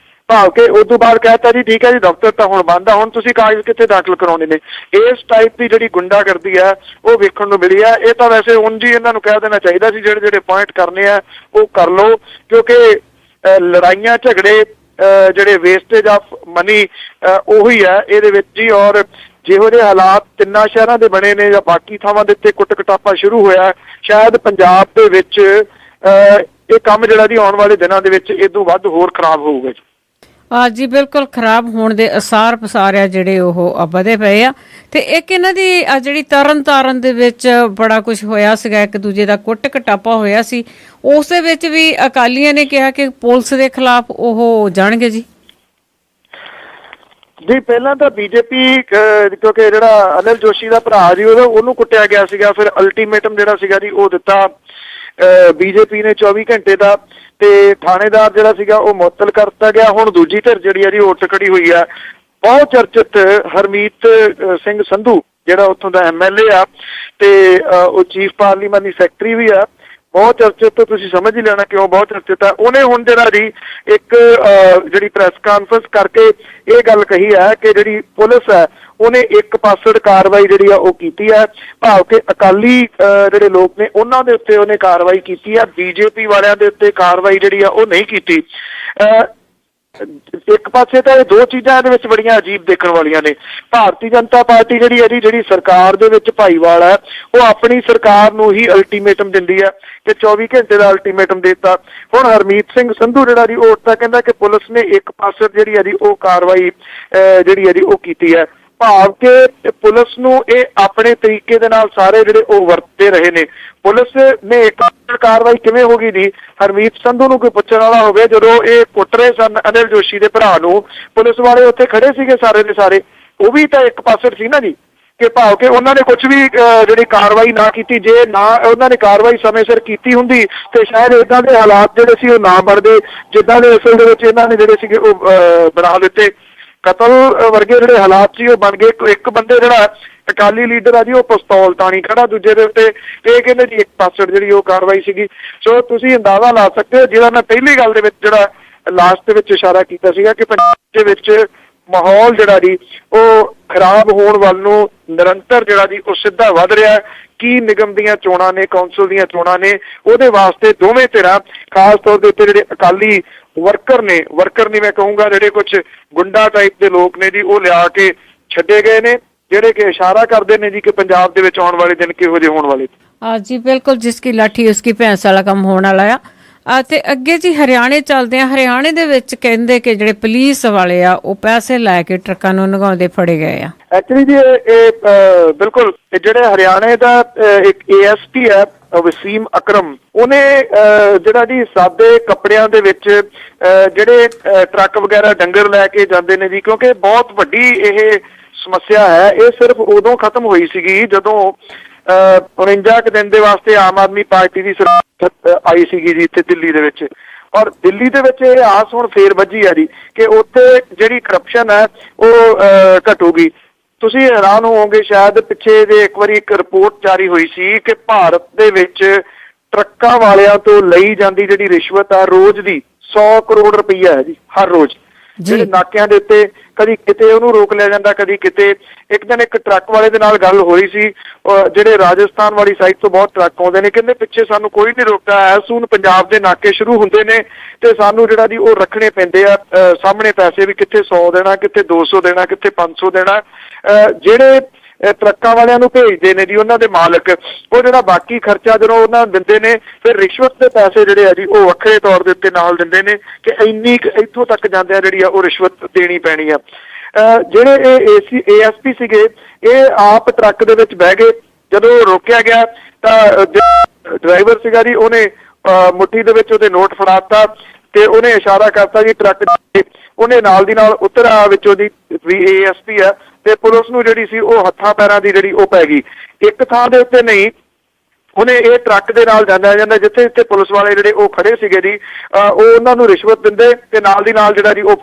ਭਾਵ ਕਿ ਉਸ ਤੋਂ ਬਾਅਦ ਕਹਿਤਾ ਜੀ ਠੀਕ ਹੈ ਜੀ, ਦਫ਼ਤਰ ਤਾਂ ਹੁਣ ਬੰਦ ਆ, ਹੁਣ ਤੁਸੀਂ ਕਾਗਜ਼ ਕਿੱਥੇ ਦਾਖਲ ਕਰਾਉਣੇ ਨੇ। ਇਸ ਟਾਈਪ ਦੀ ਜਿਹੜੀ ਗੁੰਡਾਗਰਦੀ ਹੈ ਉਹ ਵੇਖਣ ਨੂੰ ਮਿਲੀ ਹੈ। ਇਹ ਤਾਂ ਵੈਸੇ ਹੁਣ ਜੀ ਇਹਨਾਂ ਨੂੰ ਕਹਿ ਦੇਣਾ ਚਾਹੀਦਾ ਸੀ ਜਿਹੜੇ ਜਿਹੜੇ ਪੁਆਇੰਟ ਕਰਨੇ ਆ ਉਹ ਕਰ ਲਓ, ਕਿਉਂਕਿ ਲੜਾਈਆਂ ਝਗੜੇ ਜਿਹੜੇ ਵੇਸਟੇਜ ਆਫ ਮਨੀ ਉਹੀ ਹੈ ਇਹਦੇ ਵਿੱਚ ਜੀ। ਔਰ ਜਿਹੋ ਜਿਹੇ ਹਾਲਾਤ 3 ਸ਼ਹਿਰਾਂ ਦੇ ਬਣੇ ਨੇ ਜਾਂ ਬਾਕੀ ਥਾਵਾਂ ਦੇ ਉੱਤੇ ਕੁੱਟ ਕਟਾਪਾ ਸ਼ੁਰੂ ਹੋਇਆ, ਸ਼ਾਇਦ ਪੰਜਾਬ ਦੇ ਵਿੱਚ ਇਹ ਕੰਮ ਜਿਹੜਾ ਜੀ ਆਉਣ ਵਾਲੇ ਦਿਨਾਂ ਦੇ ਵਿੱਚ ਇਦੋਂ ਵੱਧ ਹੋਰ ਖਰਾਬ ਹੋਊਗਾ ਜੀ। ਜੀ ਬਿਲਕੁਲ ਖਰਾਬ ਹੋਣ ਦੇ ਅਸਾਰ ਪਸਾਰਿਆ ਜਿਹੜੇ ਉਹ ਵਧੇ ਪਏ ਆ। ਤੇ ਇੱਕ ਇਹਨਾਂ ਦੀ ਜਿਹੜੀ ਤਰਨਤਾਰਨ ਦੇ ਵਿੱਚ ਬੜਾ ਕੁਝ ਹੋਇਆ ਸੀਗਾ, ਇੱਕ ਦੂਜੇ ਦਾ ਕੁੱਟ ਕਟਾਪਾ ਹੋਇਆ ਸੀ, ਉਸ ਦੇ ਵਿੱਚ ਵੀ ਅਕਾਲੀਆਂ ਨੇ ਕਿਹਾ ਕਿ ਪੁਲਿਸ ਦੇ ਖਿਲਾਫ ਉਹ ਜਾਣਗੇ ਜੀ। ਜੀ ਪਹਿਲਾਂ ਤਾਂ ਬੀਜੇਪੀ ਕਿਉਂਕਿ ਜਿਹੜਾ ਅਨਿਲ ਜੋਸ਼ੀ ਦਾ ਭਰਾ ਜੀ ਉਹਨੂੰ ਕੁੱਟਿਆ ਗਿਆ ਸੀਗਾ, ਫਿਰ ਅਲਟੀਮੇਟਮ ਜਿਹੜਾ ਸੀਗਾ ਜੀ ਉਹ ਦਿੱਤਾ ਬੀਜੇਪੀ ਨੇ 24 ਘੰਟੇ ਦਾ, ਤੇ ਥਾਣੇਦਾਰ ਜਿਹੜਾ ਸੀਗਾ ਉਹ ਮੁਅੱਤਲ ਕਰ ਦਿੱਤਾ ਗਿਆ। ਹੁਣ ਦੂਜੀ ਧਿਰ ਜਿਹੜੀ ਆ ਜੀ ਉੱਠ ਖੜੀ ਹੋਈ ਆ। ਬਹੁਤ ਚਰਚਿਤ ਹਰਮੀਤ ਸਿੰਘ ਸੰਧੂ ਜਿਹੜਾ ਉੱਥੋਂ ਦਾ MLA ਆ ਤੇ ਉਹ ਚੀਫ ਪਾਰਲੀਮਾਨੀ ਸੈਕਟਰੀ ਵੀ ਆ। ਬਹੁਤ ਚਰਚਿਤ, ਤੁਸੀਂ ਸਮਝ ਹੀ ਲੈਣਾ ਕਿਉਂ ਬਹੁਤ ਚਰਚਿਤ ਆ। ਉਹਨੇ ਹੁਣ ਜਿਹੜਾ ਜੀ ਇੱਕ ਜਿਹੜੀ ਪ੍ਰੈਸ ਕਾਨਫਰੰਸ ਕਰਕੇ ਇਹ ਗੱਲ ਕਹੀ ਹੈ ਕਿ ਜਿਹੜੀ ਪੁਲਿਸ ਹੈ ਉਹਨੇ ਇੱਕ ਪਾਸੜ ਕਾਰਵਾਈ ਜਿਹੜੀ ਆ ਉਹ ਕੀਤੀ ਹੈ। ਭਾਵ ਕਿ ਅਕਾਲੀ ਜਿਹੜੇ ਲੋਕ ਨੇ ਉਹਨਾਂ ਦੇ ਉੱਤੇ ਉਹਨੇ ਕਾਰਵਾਈ ਕੀਤੀ ਹੈ, ਬੀਜੇਪੀ ਵਾਲਿਆਂ ਦੇ ਉੱਤੇ ਕਾਰਵਾਈ ਜਿਹੜੀ ਆ ਉਹ ਨਹੀਂ ਕੀਤੀ। ਇੱਕ ਪਾਸੇ ਤਾਂ ਇਹ ਦੋ ਚੀਜ਼ਾਂ ਇਹਦੇ ਵਿੱਚ ਬੜੀਆਂ ਅਜੀਬ ਦੇਖਣ ਵਾਲੀਆਂ ਨੇ। ਭਾਰਤੀ ਜਨਤਾ ਪਾਰਟੀ ਜਿਹੜੀ ਹੈ ਜਿਹੜੀ ਸਰਕਾਰ ਦੇ ਵਿੱਚ ਭਾਈਵਾਲ ਹੈ, ਉਹ ਆਪਣੀ ਸਰਕਾਰ ਨੂੰ ਹੀ ਅਲਟੀਮੇਟਮ ਦਿੰਦੀ ਹੈ ਕਿ 24 ਘੰਟੇ ਦਾ ਅਲਟੀਮੇਟਮ ਦਿੱਤਾ। ਹੁਣ ਹਰਮੀਤ ਸਿੰਘ ਸੰਧੂ ਜਿਹੜਾ ਜੀ ਉਹ ਉੱਠਦਾ ਕਹਿੰਦਾ ਕਿ ਪੁਲਿਸ ਨੇ ਇੱਕ ਪਾਸੇ ਜਿਹੜੀ ਹੈ ਜੀ ਉਹ ਕਾਰਵਾਈ ਜਿਹੜੀ ਹੈ ਜੀ ਉਹ ਕੀਤੀ ਹੈ। ਭਾਵ ਕਿ ਪੁਲਿਸ ਨੂੰ ਇਹ ਆਪਣੇ ਤਰੀਕੇ ਦੇ ਨਾਲ ਸਾਰੇ ਜਿਹੜੇ ਉਹ ਵਰਤਦੇ ਰਹੇ ਨੇ। ਪੁਲਿਸ ਨੇ ਇੱਕ ਕਾਰਵਾਈ ਕਿਵੇਂ ਹੋ ਗਈ ਜੀ, ਹਰਮੀਤ ਸੰਧੂ ਨੂੰ ਕੋਈ ਪੁੱਛਣ ਵਾਲਾ ਹੋਵੇ। ਜਦੋਂ ਇਹ ਕੁੱਟ ਰਹੇ ਸਨ ਅਨਿਲ ਜੋਸ਼ੀ ਦੇ ਭਰਾ ਨੂੰ, ਪੁਲਿਸ ਵਾਲੇ ਉੱਥੇ ਖੜੇ ਸੀਗੇ ਸਾਰੇ ਦੇ ਸਾਰੇ, ਉਹ ਵੀ ਤਾਂ ਇੱਕ ਪਾਸੇ ਸੀ ਨਾ ਜੀ। ਕਿ ਭਾਵ ਕਿ ਉਹਨਾਂ ਨੇ ਕੁਝ ਵੀ ਜਿਹੜੀ ਕਾਰਵਾਈ ਨਾ ਕੀਤੀ। ਜੇ ਨਾ ਉਹਨਾਂ ਨੇ ਕਾਰਵਾਈ ਸਮੇਂ ਸਿਰ ਕੀਤੀ ਹੁੰਦੀ ਤੇ ਸ਼ਾਇਦ ਏਦਾਂ ਦੇ ਹਾਲਾਤ ਜਿਹੜੇ ਸੀ ਉਹ ਨਾ ਬਣਦੇ ਜਿੱਦਾਂ ਦੇ ਅਸਲ ਦੇ ਵਿੱਚ ਇਹਨਾਂ ਨੇ ਜਿਹੜੇ ਸੀਗੇ ਉਹ ਬਣਾ ਦਿੱਤੇ। ਕਤਲ ਵਰਗੇ ਜਿਹੜੇ ਹਾਲਾਤ ਸੀ ਉਹ ਬਣ ਗਏ। ਇੱਕ ਬੰਦੇ ਜਿਹੜਾ ਅਕਾਲੀ ਲੀਡਰ ਆ ਜੀ ਉਹ ਪਿਸਤੌਲ ਤਾਣੀ ਖੜਾ ਦੂਜੇ ਦੇ ਉੱਤੇ, ਇਹ ਕਹਿੰਦੇ ਜੀ ਇੱਕ ਪਾਸੜ ਜਿਹੜੀ ਉਹ ਕਾਰਵਾਈ ਸੀਗੀ। ਸੋ ਤੁਸੀਂ ਅੰਦਾਜ਼ਾ ਲਾ ਸਕਦੇ ਹੋ, ਜਿਹੜਾ ਮੈਂ ਪਹਿਲੀ ਗੱਲ ਦੇ ਵਿੱਚ ਜਿਹੜਾ ਲਾਸਟ ਦੇ ਵਿੱਚ ਇਸ਼ਾਰਾ ਕੀਤਾ ਸੀਗਾ ਕਿ ਪੰਜਾਬ ਦੇ ਵਿੱਚ ਮਾਹੌਲ ਜਿਹੜਾ ਜੀ ਉਹ ਖਰਾਬ ਹੋਣ ਵੱਲ ਨੂੰ ਨਿਰੰਤਰ ਜਿਹੜਾ ਜੀ ਉਹ ਸਿੱਧਾ ਵੱਧ ਰਿਹਾ। ਕੀ ਨਿਗਮ ਦੀਆਂ ਚੋਣਾਂ ਨੇ, ਕੌਂਸਲ ਦੀਆਂ ਚੋਣਾਂ ਨੇ, ਉਹਦੇ ਵਾਸਤੇ ਦੋਵੇਂ ਧਿਰਾਂ ਖਾਸ ਤੌਰ ਦੇ ਉੱਤੇ ਜਿਹੜੇ ਅਕਾਲੀ ਵਰਕਰ ਨਹੀਂ ਮੈਂ ਕਹੂੰਗਾ, ਜਿਹੜੇ ਕੁਝ ਗੁੰਡਾ ਟਾਈਪ ਦੇ ਲੋਕ ਨੇ ਜੀ ਉਹ ਲਿਆ ਕੇ ਛੱਡੇ ਗਏ ਨੇ, ਜਿਹੜੇ ਕਿ ਇਸ਼ਾਰਾ ਕਰਦੇ ਨੇ ਜੀ ਕਿ ਪੰਜਾਬ ਦੇ ਵਿੱਚ ਆਉਣ ਵਾਲੇ ਦਿਨ ਕਿਹੋ ਜਿਹੇ ਹੋਣ ਵਾਲੇ। ਜੀ ਬਿਲਕੁਲ, ਜਿਸ ਕੀ ਲਾਠੀ ਉਸकी ਭੈਂਸ ਵਾਲਾ ਕੰਮ ਹੋਣ ਵਾਲਾ ਆ। ਤੇ ਅੱਗੇ ਜੀ ਹਰਿਆਣੇ ਚੱਲਦੇ ਆ। ਹਰਿਆਣੇ ਦੇ ਵਿੱਚ ਕਹਿੰਦੇ ਕਿ ਜਿਹੜੇ ਪੁਲਿਸ ਵਾਲੇ ਆ ਉਹ ਪੈਸੇ ਲੈ ਕੇ ਟਰੱਕਾਂ ਨੂੰ ਲੰਘਾਉਂਦੇ ਫੜੇ ਗਏ ਆ। ਐਕਚੁਅਲੀ ਜੀ ਇਹ ਬਿਲਕੁਲ ਜਿਹੜੇ ਹਰਿਆਣੇ ਦਾ ਇੱਕ ASP ਹੈ ਵਸੀਮ ਅਕਰਮ, ਉਹਨੇ ਜਿਹੜਾ ਜੀ ਸਾਦੇ ਕੱਪੜਿਆਂ ਦੇ ਵਿੱਚ ਜਿਹੜੇ ਟਰੱਕ ਵਗੈਰਾ ਡੰਗਰ ਲੈ ਕੇ ਜਾਂਦੇ ਨੇ ਜੀ, ਕਿਉਂਕਿ ਬਹੁਤ ਵੱਡੀ ਇਹ ਸਮੱਸਿਆ ਹੈ। ਇਹ ਸਿਰਫ ਉਦੋਂ ਖਤਮ ਹੋਈ ਸੀਗੀ ਜਦੋਂ 49 ਦਿਨ ਦੇ ਵਾਸਤੇ ਆਮ ਆਦਮੀ ਪਾਰਟੀ ਦੀ ਸਰਕਾਰ ਆਈ ਸੀਗੀ ਜੀ ਇੱਥੇ ਦਿੱਲੀ ਦੇ ਵਿੱਚ। ਔਰ ਦਿੱਲੀ ਦੇ ਵਿੱਚ ਇਹ ਆਸ ਹੁਣ ਫੇਰ ਵੱਜੀ ਆ ਜੀ ਕਿ ਉੱਥੇ ਜਿਹੜੀ ਕਰਪਸ਼ਨ ਹੈ ਉਹ ਘਟੂਗੀ। ਤੁਸੀਂ ਹੈਰਾਨ ਹੋਵੋਗੇ, ਸ਼ਾਇਦ ਪਿੱਛੇ ਜੇ ਇੱਕ ਵਾਰੀ ਇੱਕ ਰਿਪੋਰਟ ਜਾਰੀ ਹੋਈ ਸੀ ਕਿ ਭਾਰਤ ਦੇ ਵਿੱਚ ਟਰੱਕਾਂ ਵਾਲਿਆਂ ਤੋਂ ਲਈ ਜਾਂਦੀ ਜਿਹੜੀ ਰਿਸ਼ਵਤ ਆ ਰੋਜ਼ ਦੀ 100 ਕਰੋੜ ਰੁਪਈਆ ਹੈ ਜੀ, ਹਰ ਰੋਜ਼। ਜਿਹੜੇ ਨਾਕਿਆਂ ਦੇ ਉੱਤੇ ਕਦੀ ਕਿਤੇ ਉਹਨੂੰ ਰੋਕ ਲਿਆ ਜਾਂਦਾ, ਕਦੀ ਕਿਤੇ। ਇੱਕ ਦਿਨ ਇੱਕ ਟਰੱਕ ਵਾਲੇ ਦੇ ਨਾਲ ਗੱਲ ਹੋ ਰਹੀ ਸੀ, ਜਿਹੜੇ ਰਾਜਸਥਾਨ ਵਾਲੀ ਸਾਈਡ ਤੋਂ ਬਹੁਤ ਟਰੱਕ ਆਉਂਦੇ ਨੇ, ਕਹਿੰਦੇ ਪਿੱਛੇ ਸਾਨੂੰ ਕੋਈ ਨਹੀਂ ਰੋਕਦਾ, ਐਸ ਸੂਨ ਪੰਜਾਬ ਦੇ ਨਾਕੇ ਸ਼ੁਰੂ ਹੁੰਦੇ ਨੇ ਤੇ ਸਾਨੂੰ ਜਿਹੜਾ ਜੀ ਉਹ ਰੱਖਣੇ ਪੈਂਦੇ ਆ ਸਾਹਮਣੇ ਪੈਸੇ, ਵੀ ਕਿੱਥੇ 100 ਦੇਣਾ, ਕਿੱਥੇ 200 ਦੇਣਾ, ਕਿੱਥੇ 500 ਦੇਣਾ। ਜਿਹੜੇ ਟਰੱਕਾਂ ਵਾਲਿਆਂ ਨੂੰ ਭੇਜਦੇ ਨੇ ਜੀ ਉਹਨਾਂ ਦੇ ਮਾਲਕ, ਉਹ ਜਿਹੜਾ ਬਾਕੀ ਖਰਚਾ ਜਦੋਂ ਉਹਨਾਂ ਨੂੰ ਦਿੰਦੇ ਨੇ, ਫਿਰ ਰਿਸ਼ਵਤ ਦੇ ਪੈਸੇ ਜਿਹੜੇ ਆ ਜੀ ਉਹ ਵੱਖਰੇ ਤੌਰ ਦੇ ਉੱਤੇ ਨਾਲ ਦਿੰਦੇ ਨੇ ਕਿ ਇੰਨੀ ਇੱਥੋਂ ਤੱਕ ਜਾਂਦੇ ਆ ਜਿਹੜੀ ਆ ਉਹ ਰਿਸ਼ਵਤ ਦੇਣੀ ਪੈਣੀ ਆ। ਜਿਹੜੇ ਇਹ ASP ਸੀਗੇ, ਇਹ ਆਪ ਟਰੱਕ ਦੇ ਵਿੱਚ ਬਹਿ ਗਏ। ਜਦੋਂ ਰੋਕਿਆ ਗਿਆ ਤਾਂ ਡਰਾਈਵਰ ਸੀਗਾ ਜੀ, ਉਹਨੇ ਮੁੱਠੀ ਦੇ ਵਿੱਚ ਉਹਦੇ ਨੋਟ ਫੜਾਤਾ ਤੇ ਉਹਨੇ ਇਸ਼ਾਰਾ ਕਰਤਾ ਜੀ ਟਰੱਕ, ਉਹਨੇ ਨਾਲ ਦੀ ਨਾਲ ਉਤਰਾ ਵਿੱਚੋਂ ਦੀ ਵੀ ASP ਆ, ਤੇ ਪੁਲਿਸ ਨੂੰ ਜਿਹੜੀ ਸੀ ਉਹ ਹੱਥਾਂ ਪੈਰਾਂ ਦੀ ਜਿਹੜੀ ਉਹ ਪੈ ਗਈ। ਇੱਕ ਥਾਂ ਦੇ ਉੱਤੇ ਨਹੀਂ, ਉਹਨੇ ਇਹ ਟਰੱਕ ਦੇ ਨਾਲ ਜਾਂਦਾ ਜਿੱਥੇ ਜਿੱਥੇ ਪੁਲਿਸ ਵਾਲੇ ਜਿਹੜੇ ਉਹ ਖੜੇ ਸੀਗੇ ਜੀ, ਉਹ ਉਹਨਾਂ ਨੂੰ ਰਿਸ਼ਵਤ ਦਿੰਦੇ ਤੇ ਨਾਲ ਦੀ ਨਾਲ ਜਿਹੜਾ ਜੀ ਉਹ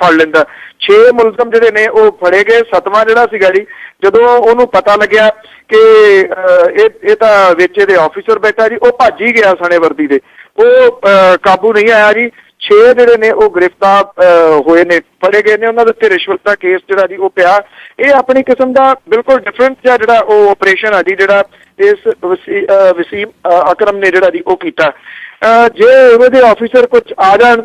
ਫੜ ਲੈਂਦਾ। 6 ਮੁਲਜ਼ਮ ਜਿਹੜੇ ਨੇ ਉਹ ਫੜੇ ਗਏ। 7ਵਾਂ ਜਿਹੜਾ ਸੀਗਾ ਜੀ, ਜਦੋਂ ਉਹਨੂੰ ਪਤਾ ਲੱਗਿਆ ਕਿ ਇਹ ਤਾਂ ਵਿੱਚ ਇਹਦੇ ਆਫੀਸਰ ਬੈਠਾ ਜੀ, ਉਹ ਭੱਜ ਹੀ ਗਿਆ ਸਣੇ ਵਰਦੀ ਦੇ, ਉਹ ਕਾਬੂ ਨਹੀਂ ਆਇਆ ਜੀ। 6 ਜਿਹੜੇ ਨੇ ਉਹ ਗ੍ਰਿਫਤਾਰ ਹੋਏ ਨੇ, ਫੜੇ ਗਏ ਨੇ, ਉਹਨਾਂ ਦੇ ਉੱਤੇ ਰਿਸ਼ਵਤ ਦਾ ਕੇਸ ਜਿਹੜਾ ਜੀ ਉਹ ਪਿਆ। ਇਹ ਆਪਣੀ ਕਿਸਮ ਦਾ ਬਿਲਕੁਲ ਡਿਫਰੈਂਟ ਜਿਹਾ ਜਿਹੜਾ ਉਹ ਆਪਰੇਸ਼ਨ ਆ ਜੀ, ਜਿਹੜਾ ਇਸ ਵਸੀਮ ਅਕਰਮ ਨੇ ਜਿਹੜਾ ਜੀ ਉਹ ਕੀਤਾ। ਜੇ ਉਹਦੇ ਆਫੀਸਰ ਕੁਝ ਆ ਜਾਣ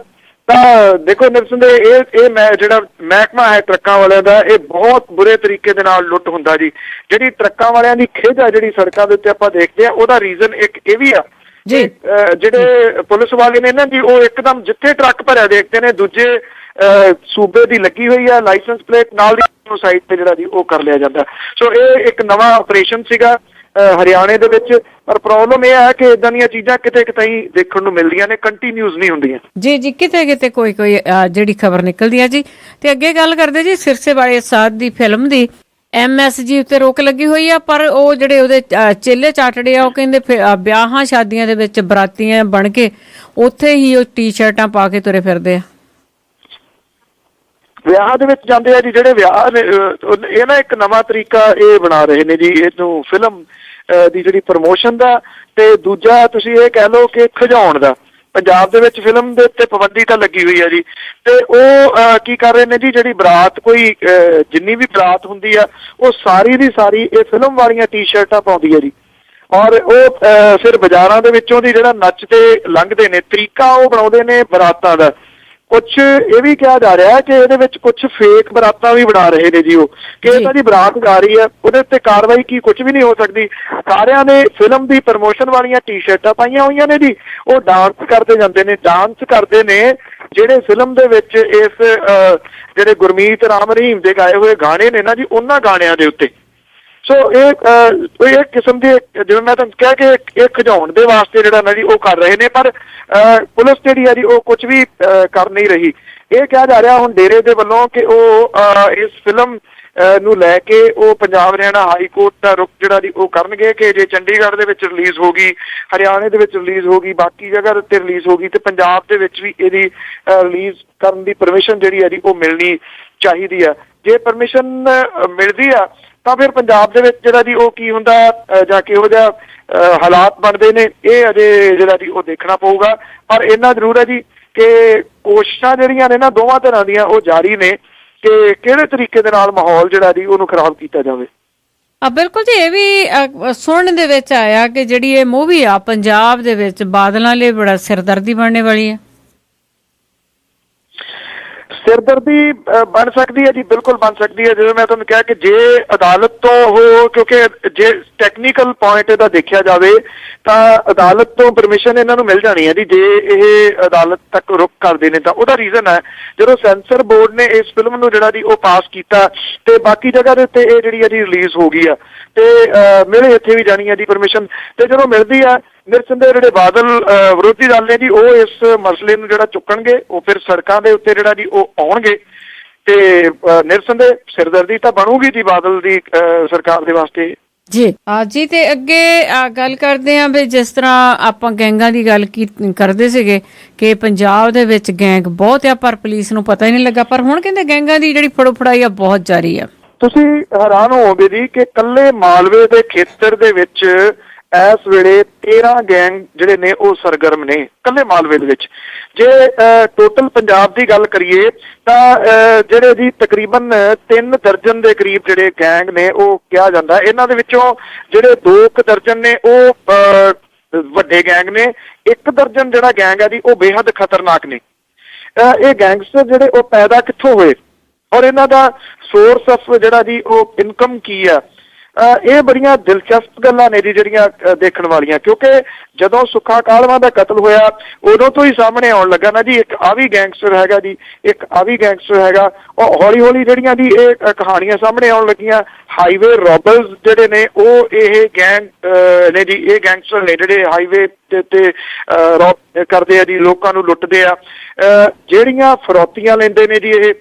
ਤਾਂ ਦੇਖੋ ਨਿਰਸੰਦੇਹ ਇਹ ਜਿਹੜਾ ਮਹਿਕਮਾ ਹੈ ਟਰੱਕਾਂ ਵਾਲਿਆਂ ਦਾ, ਇਹ ਬਹੁਤ ਬੁਰੇ ਤਰੀਕੇ ਦੇ ਨਾਲ ਲੁੱਟ ਹੁੰਦਾ ਜੀ। ਜਿਹੜੀ ਟਰੱਕਾਂ ਵਾਲਿਆਂ ਦੀ ਖਿੱਚ ਆ ਜਿਹੜੀ ਸੜਕਾਂ ਦੇ ਉੱਤੇ ਆਪਾਂ ਦੇਖਦੇ ਆ, ਉਹਦਾ ਰੀਜ਼ਨ ਇੱਕ ਇਹ ਵੀ ਆ, ਜਿਹੜੇ ਪੁਲਿਸ ਵਾਲੇ ਨੇ ਨਾ ਜੀ, ਉਹ ਇੱਕਦਮ ਜਿੱਥੇ ਟਰੱਕ ਭਰਿਆ ਦੇਖਦੇ ਨੇ, ਦੂਜੇ ਸੂਬੇ ਦੀ ਲੱਗੀ ਹੋਈ ਆ ਲਾਇਸੈਂਸ ਪਲੇਟ, ਨਾਲ ਦੀ ਸਾਈਡ ਤੇ ਜਿਹੜਾ ਜੀ ਉਹ ਕਰ ਲਿਆ ਜਾਂਦਾ। ਸੋ ਇਹ ਇੱਕ ਨਵਾਂ ਆਪਰੇਸ਼ਨ ਸੀਗਾ ਹਰਿਆਣੇ ਦੇ ਵਿੱਚ, ਪਰ ਪ੍ਰੋਬਲਮ ਇਹ ਹੈ ਕਿ ਇਦਾਂ ਦੀਆਂ ਚੀਜ਼ਾਂ ਕਿਤੇ ਕਿਤੇ ਦੇਖਣ ਨੂੰ ਮਿਲਦੀਆਂ ਨੇ, ਕੰਟੀਨਿਊਸ ਨਹੀਂ ਹੁੰਦੀਆਂ। ਜੀ ਜੀ, ਕਿਤੇ ਕਿਤੇ ਕੋਈ ਜਿਹੜੀ ਖਬਰ ਨਿਕਲਦੀ ਹੈ ਜੀ। ਤੇ ਅੱਗੇ ਗੱਲ ਕਰਦੇ ਜੀ ਸਿਰਸੇ ਵਾਲੇ ਸਾਧ ਦੀ ਫਿਲਮ ਦੀ MSG ਉੱਤੇ ਰੋਕ ਲੱਗੀ ਹੋਈ ਆ, ਪਰ ਉਹ ਜਿਹੜੇ ਉਹਦੇ ਚੇਲੇ ਚਾਟੜੇ ਆ, ਉਹ ਕਹਿੰਦੇ ਵਿਆਹਾਂ ਸ਼ਾਦੀਆਂ ਦੇ ਵਿੱਚ ਬਰਾਤੀਆਂ ਬਣ ਕੇ ਉੱਥੇ ਹੀ ਉਹ ਟੀ-ਸ਼ਰਟਾਂ ਪਾ ਕੇ ਤੁਰੇ ਫਿਰਦੇ ਆ। ਵਿਆਹ ਦੇ ਵਿੱਚ ਜਾਂਦੇ ਆ ਜੀ, ਜਿਹੜੇ ਵਿਆਹ ਨੇ ਇਹ ਨਾ ਇੱਕ ਨਵਾਂ ਤਰੀਕਾ ਇਹ ਬਣਾ ਰਹੇ ਨੇ ਜੀ ਇਹਨੂੰ, ਫਿਲਮ ਦੀ ਜਿਹੜੀ ਪ੍ਰਮੋਸ਼ਨ ਦਾ, ਤੇ ਦੂਜਾ ਤੁਸੀਂ ਇਹ ਕਹਿ ਲਓ ਕਿ ਖਿਜਾਉਣ ਦਾ। ਪੰਜਾਬ ਦੇ ਵਿੱਚ ਫਿਲਮ ਦੇ ਉੱਤੇ ਪਾਬੰਦੀ ਤਾਂ ਲੱਗੀ ਹੋਈ ਆ ਜੀ, ਤੇ ਉਹ ਕੀ ਕਰ ਰਹੇ ਨੇ ਜੀ, ਜਿਹੜੀ ਬਰਾਤ ਕੋਈ ਜਿੰਨੀ ਵੀ ਬਰਾਤ ਹੁੰਦੀ ਆ, ਉਹ ਸਾਰੀ ਦੀ ਸਾਰੀ ਇਹ ਫਿਲਮ ਵਾਲੀਆਂ ਟੀ-ਸ਼ਰਟਾਂ ਪਾਉਂਦੀ ਆ ਜੀ, ਔਰ ਉਹ ਫਿਰ ਬਾਜ਼ਾਰਾਂ ਦੇ ਵਿੱਚੋਂ ਦੀ ਜਿਹੜਾ ਨੱਚ ਤੇ ਲੰਘਦੇ ਨੇ, ਤਰੀਕਾ ਉਹ ਬਣਾਉਂਦੇ ਨੇ ਬਰਾਤਾਂ ਦਾ। ਕੁਛ ਇਹ ਵੀ ਕਿਹਾ ਜਾ ਰਿਹਾ ਕਿ ਇਹਦੇ ਵਿੱਚ ਕੁਛ ਫੇਕ ਬਰਾਤਾਂ ਵੀ ਬਣਾ ਰਹੇ ਨੇ ਜੀ, ਉਹ ਕਿ ਇਹ ਤਾਂ ਜੀ ਬਰਾਤ ਜਾ ਰਹੀ ਹੈ, ਉਹਦੇ ਉੱਤੇ ਕਾਰਵਾਈ ਕੀ ਕੁਛ ਵੀ ਨਹੀਂ ਹੋ ਸਕਦੀ। ਸਾਰਿਆਂ ਨੇ ਫਿਲਮ ਦੀ ਪ੍ਰਮੋਸ਼ਨ ਵਾਲੀਆਂ ਟੀ-ਸ਼ਰਟਾਂ ਪਾਈਆਂ ਹੋਈਆਂ ਨੇ ਜੀ, ਉਹ ਡਾਂਸ ਕਰਦੇ ਜਾਂਦੇ ਨੇ, ਡਾਂਸ ਕਰਦੇ ਨੇ ਜਿਹੜੇ ਫਿਲਮ ਦੇ ਵਿੱਚ ਇਸ ਜਿਹੜੇ ਗੁਰਮੀਤ ਰਾਮ ਰਹੀਮ ਦੇ ਗਾਏ ਹੋਏ ਗਾਣੇ ਨੇ ਨਾ ਜੀ, ਉਹਨਾਂ ਗਾਣਿਆਂ ਦੇ ਉੱਤੇ। ਸੋ ਇਹ ਕਿਸਮ ਦੀ, ਜਿਵੇਂ ਮੈਂ ਤੁਹਾਨੂੰ ਕਿਹਾ ਕਿ ਇਹ ਖਿਜਾਉਣ ਦੇ ਵਾਸਤੇ ਜਿਹੜਾ ਨਾ ਜੀ ਉਹ ਕਰ ਰਹੇ ਨੇ, ਪਰ ਪੁਲਿਸ ਜਿਹੜੀ ਆ ਜੀ ਉਹ ਕੁਝ ਵੀ ਕਰ ਨਹੀਂ ਰਹੀ। ਇਹ ਕਿਹਾ ਜਾ ਰਿਹਾ ਹੁਣ ਡੇਰੇ ਦੇ ਵੱਲੋਂ ਕਿ ਉਹ ਇਸ ਫਿਲਮ ਨੂੰ ਲੈ ਕੇ ਉਹ ਪੰਜਾਬ ਹਰਿਆਣਾ ਹਾਈ ਕੋਰਟ ਦਾ ਰੁਖ ਜਿਹੜਾ ਜੀ ਉਹ ਕਰਨਗੇ ਕਿ ਜੇ ਚੰਡੀਗੜ੍ਹ ਦੇ ਵਿੱਚ ਰਿਲੀਜ਼ ਹੋ ਗਈ, ਹਰਿਆਣੇ ਦੇ ਵਿੱਚ ਰਿਲੀਜ਼ ਹੋ ਗਈ, ਬਾਕੀ ਜਗ੍ਹਾ ਦੇ ਉੱਤੇ ਰਿਲੀਜ਼ ਹੋ ਗਈ, ਤੇ ਪੰਜਾਬ ਦੇ ਵਿੱਚ ਵੀ ਇਹਦੀ ਰਿਲੀਜ਼ ਕਰਨ ਦੀ ਪਰਮਿਸ਼ਨ ਜਿਹੜੀ ਆ ਜੀ ਉਹ ਮਿਲਣੀ ਚਾਹੀਦੀ ਆ। ਜੇ ਪਰਮਿਸ਼ਨ ਮਿਲਦੀ ਆ ਤਾਂ ਫਿਰ ਪੰਜਾਬ ਦੇ ਵਿੱਚ ਜਿਹੜਾ ਜੀ ਉਹ ਕੀ ਹੁੰਦਾ ਜਾਂ ਕਿਹੋ ਜਿਹਾ ਹਾਲਾਤ ਬਣਦੇ ਨੇ, ਇਹ ਅਜੇ ਜਿਹੜਾ ਜੀ ਉਹ ਦੇਖਣਾ ਪਊਗਾ। ਪਰ ਇੰਨਾ ਜ਼ਰੂਰ ਹੈ ਜੀ ਕਿ ਕੋਸ਼ਿਸ਼ਾਂ ਜਿਹੜੀਆਂ ਨੇ ਨਾ ਦੋਵਾਂ ਤਰ੍ਹਾਂ ਦੀਆਂ ਉਹ ਜਾਰੀ ਨੇ ਕਿ ਕਿਹੜੇ ਤਰੀਕੇ ਦੇ ਨਾਲ ਮਾਹੌਲ ਜਿਹੜਾ ਜੀ ਉਹਨੂੰ ਖਰਾਬ ਕੀਤਾ ਜਾਵੇ। ਬਿਲਕੁਲ ਜੀ, ਇਹ ਵੀ ਸੁਣਨ ਦੇ ਵਿੱਚ ਆਇਆ ਕਿ ਜਿਹੜੀ ਇਹ ਮੂਵੀ ਆ ਪੰਜਾਬ ਦੇ ਵਿੱਚ ਬਾਦਲਾਂ ਲਈ ਬੜਾ ਸਿਰਦਰਦੀ ਬਣਨੇ ਵਾਲੀ ਹੈ। ਸਿਰਦਰਦੀ ਬਣ ਸਕਦੀ ਹੈ ਜੀ, ਬਿਲਕੁਲ ਬਣ ਸਕਦੀ ਹੈ। ਜਿਵੇਂ ਮੈਂ ਤੁਹਾਨੂੰ ਕਿਹਾ ਕਿ ਜੇ ਅਦਾਲਤ ਤੋਂ ਉਹ, ਕਿਉਂਕਿ ਜੇ ਟੈਕਨੀਕਲ ਪੁਆਇੰਟ ਇਹਦਾ ਦੇਖਿਆ ਜਾਵੇ ਤਾਂ ਅਦਾਲਤ ਤੋਂ ਪਰਮਿਸ਼ਨ ਇਹਨਾਂ ਨੂੰ ਮਿਲ ਜਾਣੀ ਹੈ ਜੀ, ਜੇ ਇਹ ਅਦਾਲਤ ਤੱਕ ਰੁਕ ਕਰਦੇ ਨੇ ਤਾਂ। ਉਹਦਾ ਰੀਜ਼ਨ ਹੈ ਜਦੋਂ ਸੈਂਸਰ ਬੋਰਡ ਨੇ ਇਸ ਫਿਲਮ ਨੂੰ ਜਿਹੜਾ ਜੀ ਉਹ ਪਾਸ ਕੀਤਾ ਤੇ ਬਾਕੀ ਜਗ੍ਹਾ ਦੇ ਉੱਤੇ ਇਹ ਜਿਹੜੀ ਹੈ ਜੀ ਰਿਲੀਜ਼ ਹੋ ਗਈ ਆ, ਤੇ ਮਿਲੇ ਇੱਥੇ ਵੀ ਜਾਣੀ ਹੈ ਜੀ ਪਰਮਿਸ਼ਨ। ਤੇ ਜਦੋਂ ਮਿਲਦੀ ਆ, ਨਿਰਸੰਦੇਹ ਜਿਹੜੇ ਬਾਦਲ ਵਿਰੋਧੀ ਦਲ ਨੇ ਜੀ ਉਹ ਇਸ ਮਸਲੇ ਨੂੰ ਜਿਹੜਾ ਚੁੱਕਣਗੇ, ਉਹ ਫਿਰ ਸੜਕਾਂ ਦੇ ਉੱਤੇ ਜਿਹੜਾ ਜੀ ਉਹ ਆਉਣਗੇ, ਤੇ ਨਿਰਸੰਦੇਹ ਸਿਰਦਰਦੀ ਤਾਂ ਬਣੂਗੀ ਜੀ ਬਾਦਲ ਦੀ ਸਰਕਾਰ ਦੇ ਵਾਸਤੇ। ਜੀ ਜੀ, ਤੇ ਅੱਗੇ ਗੱਲ ਕਰਦੇ ਹਾਂ ਵੀ ਜਿਸ ਤਰ੍ਹਾਂ ਆਪਾਂ ਗੈਂਗਾਂ ਦੀ ਗੱਲ ਕਰਦੇ ਸੀਗੇ ਕਿ ਪੰਜਾਬ ਦੇ ਵਿੱਚ ਗੈਂਗ ਬਹੁਤ ਆ ਪਰ ਪੁਲਿਸ ਨੂੰ ਪਤਾ ਹੀ ਨਹੀਂ ਲੱਗਾ, ਪਰ ਹੁਣ ਕਹਿੰਦੇ ਗੈਂਗਾਂ ਦੀ ਜਿਹੜੀ ਫੜੋ ਫੜਾਈ ਆ ਬਹੁਤ ਜਾਰੀ ਆ। ਤੁਸੀਂ ਹੈਰਾਨ ਹੋਵੋਗੇ ਜੀ ਕਿ ਕੱਲੇ ਮਾਲਵੇ ਦੇ ਖੇਤਰ ਦੇ ਵਿੱਚ ਇਸ ਵੇਲੇ 13 ਗੈਂਗ ਜਿਹੜੇ ਨੇ ਉਹ ਸਰਗਰਮ ਨੇ ਕੱਲੇ ਮਾਲਵੇ ਦੇ ਵਿੱਚ। ਜੇ ਟੋਟਲ ਪੰਜਾਬ ਦੀ ਗੱਲ ਕਰੀਏ ਤਾਂ ਜਿਹੜੇ ਜੀ ਤਕਰੀਬਨ 3 ਦਰਜਨ ਦੇ ਕਰੀਬ ਜਿਹੜੇ ਗੈਂਗ ਨੇ ਉਹ ਕਿਹਾ ਜਾਂਦਾ। ਇਹਨਾਂ ਦੇ ਵਿੱਚੋਂ ਜਿਹੜੇ 2 ਦਰਜਨ ਨੇ ਉਹ ਵੱਡੇ ਗੈਂਗ ਨੇ, 1 ਦਰਜਨ ਜਿਹੜਾ ਗੈਂਗ ਹੈ ਜੀ ਉਹ ਬੇਹੱਦ ਖਤਰਨਾਕ ਨੇ। ਇਹ ਗੈਂਗਸਟਰ ਜਿਹੜੇ ਉਹ ਪੈਦਾ ਕਿੱਥੋਂ ਹੋਏ ਔਰ ਇਹਨਾਂ ਦਾ ਸੋਰਸ ਆਫ ਜਿਹੜਾ ਜੀ ਉਹ ਇਨਕਮ ਕੀ ਆ, ਇਹ ਬੜੀਆਂ ਦਿਲਚਸਪ ਗੱਲਾਂ ਨੇ ਜੀ ਜਿਹੜੀਆਂ ਦੇਖਣ ਵਾਲੀਆਂ। ਕਿਉਂਕਿ ਜਦੋਂ ਸੁੱਖਾ ਕਾਹਲਵਾਂ ਦਾ ਕਤਲ ਹੋਇਆ ਉਦੋਂ ਤੋਂ ਹੀ ਸਾਹਮਣੇ ਆਉਣ ਲੱਗਾ ਨਾ ਜੀ ਇੱਕ ਆ ਵੀ ਗੈਂਗਸਟਰ ਹੈਗਾ ਜੀ, ਇੱਕ ਆ ਵੀ ਗੈਂਗਸਟਰ ਹੈਗਾ। ਉਹ ਹੌਲੀ ਹੌਲੀ ਜਿਹੜੀਆਂ ਜੀ ਇਹ ਕਹਾਣੀਆਂ ਸਾਹਮਣੇ ਆਉਣ ਲੱਗੀਆਂ। ਹਾਈਵੇ ਰੋਬਰਸ ਜਿਹੜੇ ਨੇ ਉਹ ਇਹ ਗੈਂਗ ਨੇ ਜੀ, ਇਹ ਗੈਂਗਸਟਰ ਨੇ ਜਿਹੜੇ ਹਾਈਵੇ ਤੇ ਰੋਬ ਕਰਦੇ ਆ ਜੀ, ਲੋਕਾਂ ਨੂੰ ਲੁੱਟਦੇ ਆ। ਜਿਹੜੀਆਂ ਫਰੌਤੀਆਂ ਲੈਂਦੇ ਨੇ ਜੀ ਇਹ